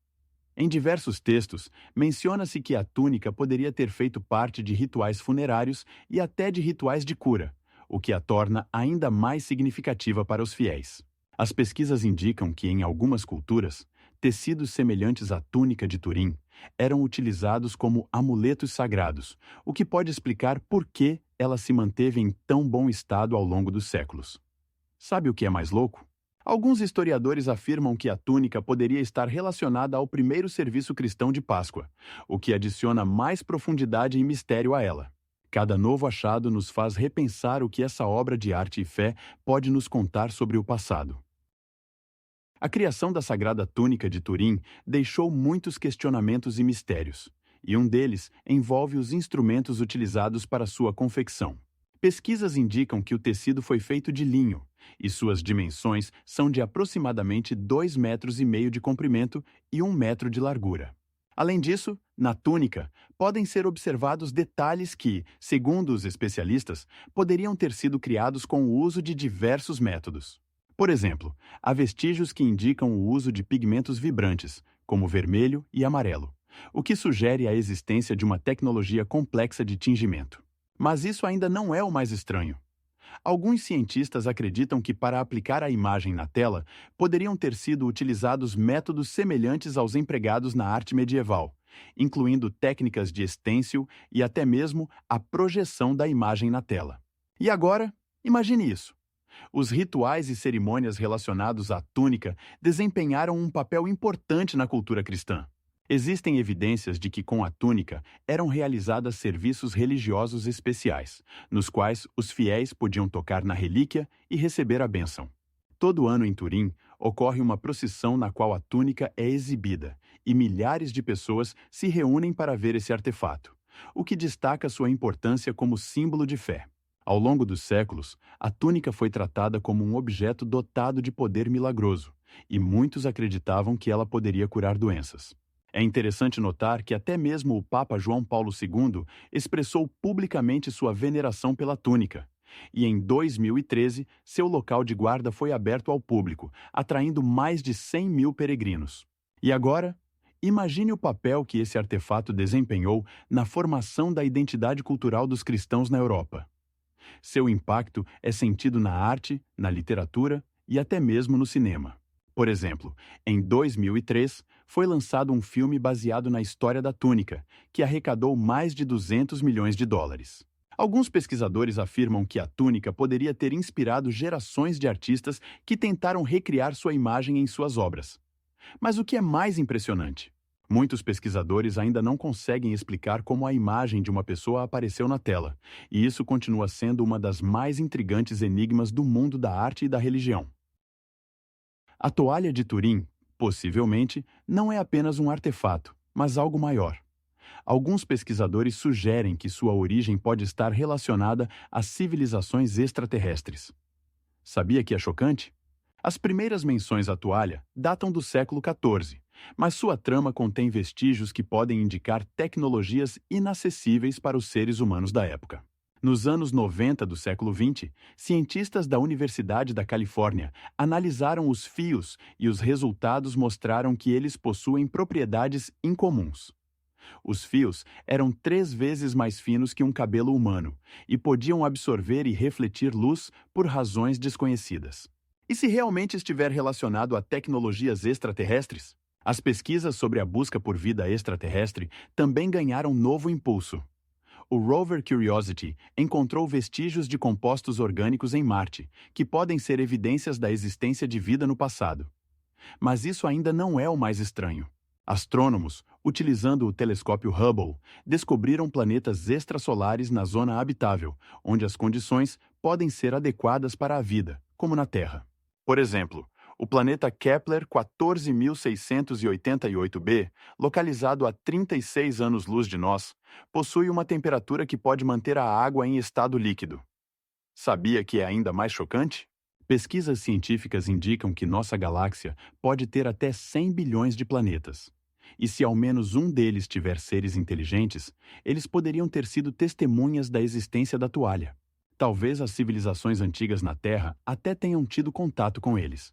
Em diversos textos, menciona-se que a túnica poderia ter feito parte de rituais funerários e até de rituais de cura, o que a torna ainda mais significativa para os fiéis. As pesquisas indicam que, em algumas culturas, tecidos semelhantes à túnica de Turim eram utilizados como amuletos sagrados, o que pode explicar por que ela se manteve em tão bom estado ao longo dos séculos. Sabe o que é mais louco? Alguns historiadores afirmam que a túnica poderia estar relacionada ao primeiro serviço cristão de Páscoa, o que adiciona mais profundidade e mistério a ela. Cada novo achado nos faz repensar o que essa obra de arte e fé pode nos contar sobre o passado. A criação da Sagrada Túnica de Turim deixou muitos questionamentos e mistérios, e um deles envolve os instrumentos utilizados para sua confecção. Pesquisas indicam que o tecido foi feito de linho, e suas dimensões são de aproximadamente 2,5 metros de comprimento e 1 metro de largura. Além disso, na túnica, podem ser observados detalhes que, segundo os especialistas, poderiam ter sido criados com o uso de diversos métodos. Por exemplo, há vestígios que indicam o uso de pigmentos vibrantes, como vermelho e amarelo, o que sugere a existência de uma tecnologia complexa de tingimento. Mas isso ainda não é o mais estranho. Alguns cientistas acreditam que para aplicar a imagem na tela, poderiam ter sido utilizados métodos semelhantes aos empregados na arte medieval, incluindo técnicas de estêncil e até mesmo a projeção da imagem na tela. E agora, imagine isso. Os rituais e cerimônias relacionados à túnica desempenharam um papel importante na cultura cristã. Existem evidências de que com a túnica eram realizados serviços religiosos especiais, nos quais os fiéis podiam tocar na relíquia e receber a bênção. Todo ano em Turim ocorre uma procissão na qual a túnica é exibida e milhares de pessoas se reúnem para ver esse artefato, o que destaca sua importância como símbolo de fé. Ao longo dos séculos, a túnica foi tratada como um objeto dotado de poder milagroso, e muitos acreditavam que ela poderia curar doenças. É interessante notar que até mesmo o Papa João Paulo II expressou publicamente sua veneração pela túnica, e em 2013 seu local de guarda foi aberto ao público, atraindo mais de 100.000 peregrinos. E agora, imagine o papel que esse artefato desempenhou na formação da identidade cultural dos cristãos na Europa. Seu impacto é sentido na arte, na literatura e até mesmo no cinema. Por exemplo, em 2003, foi lançado um filme baseado na história da túnica, que arrecadou mais de US$ 200 milhões. Alguns pesquisadores afirmam que a túnica poderia ter inspirado gerações de artistas que tentaram recriar sua imagem em suas obras. Mas o que é mais impressionante? Muitos pesquisadores ainda não conseguem explicar como a imagem de uma pessoa apareceu na tela, e isso continua sendo uma das mais intrigantes enigmas do mundo da arte e da religião. A toalha de Turim, possivelmente, não é apenas um artefato, mas algo maior. Alguns pesquisadores sugerem que sua origem pode estar relacionada às civilizações extraterrestres. Sabia que é chocante? As primeiras menções à toalha datam do século XIV, mas sua trama contém vestígios que podem indicar tecnologias inacessíveis para os seres humanos da época. Nos anos 90 do século XX, cientistas da Universidade da Califórnia analisaram os fios e os resultados mostraram que eles possuem propriedades incomuns. Os fios eram 3 vezes mais finos que um cabelo humano e podiam absorver e refletir luz por razões desconhecidas. E se realmente estiver relacionado a tecnologias extraterrestres? As pesquisas sobre a busca por vida extraterrestre também ganharam novo impulso. O rover Curiosity encontrou vestígios de compostos orgânicos em Marte, que podem ser evidências da existência de vida no passado. Mas isso ainda não é o mais estranho. Astrônomos, utilizando o telescópio Hubble, descobriram planetas extrasolares na zona habitável, onde as condições podem ser adequadas para a vida, como na Terra. Por exemplo, o planeta Kepler 14.688b, localizado a 36 anos-luz de nós, possui uma temperatura que pode manter a água em estado líquido. Sabia que é ainda mais chocante? Pesquisas científicas indicam que nossa galáxia pode ter até 100 bilhões de planetas. E se ao menos um deles tiver seres inteligentes, eles poderiam ter sido testemunhas da existência da toalha. Talvez as civilizações antigas na Terra até tenham tido contato com eles.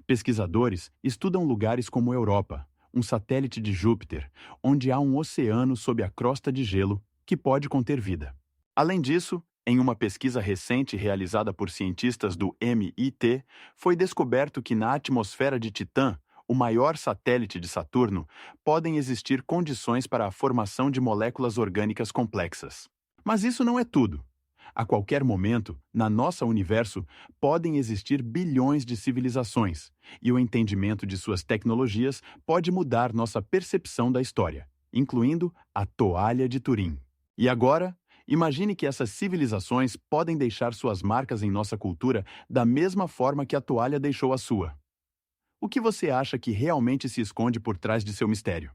Pesquisadores estudam lugares como Europa, um satélite de Júpiter, onde há um oceano sob a crosta de gelo que pode conter vida. Além disso, em uma pesquisa recente realizada por cientistas do MIT, foi descoberto que na atmosfera de Titã, o maior satélite de Saturno, podem existir condições para a formação de moléculas orgânicas complexas. Mas isso não é tudo. A qualquer momento, na nossa universo, podem existir bilhões de civilizações, e o entendimento de suas tecnologias pode mudar nossa percepção da história, incluindo a toalha de Turim. E agora, imagine que essas civilizações podem deixar suas marcas em nossa cultura da mesma forma que a toalha deixou a sua. O que você acha que realmente se esconde por trás de seu mistério?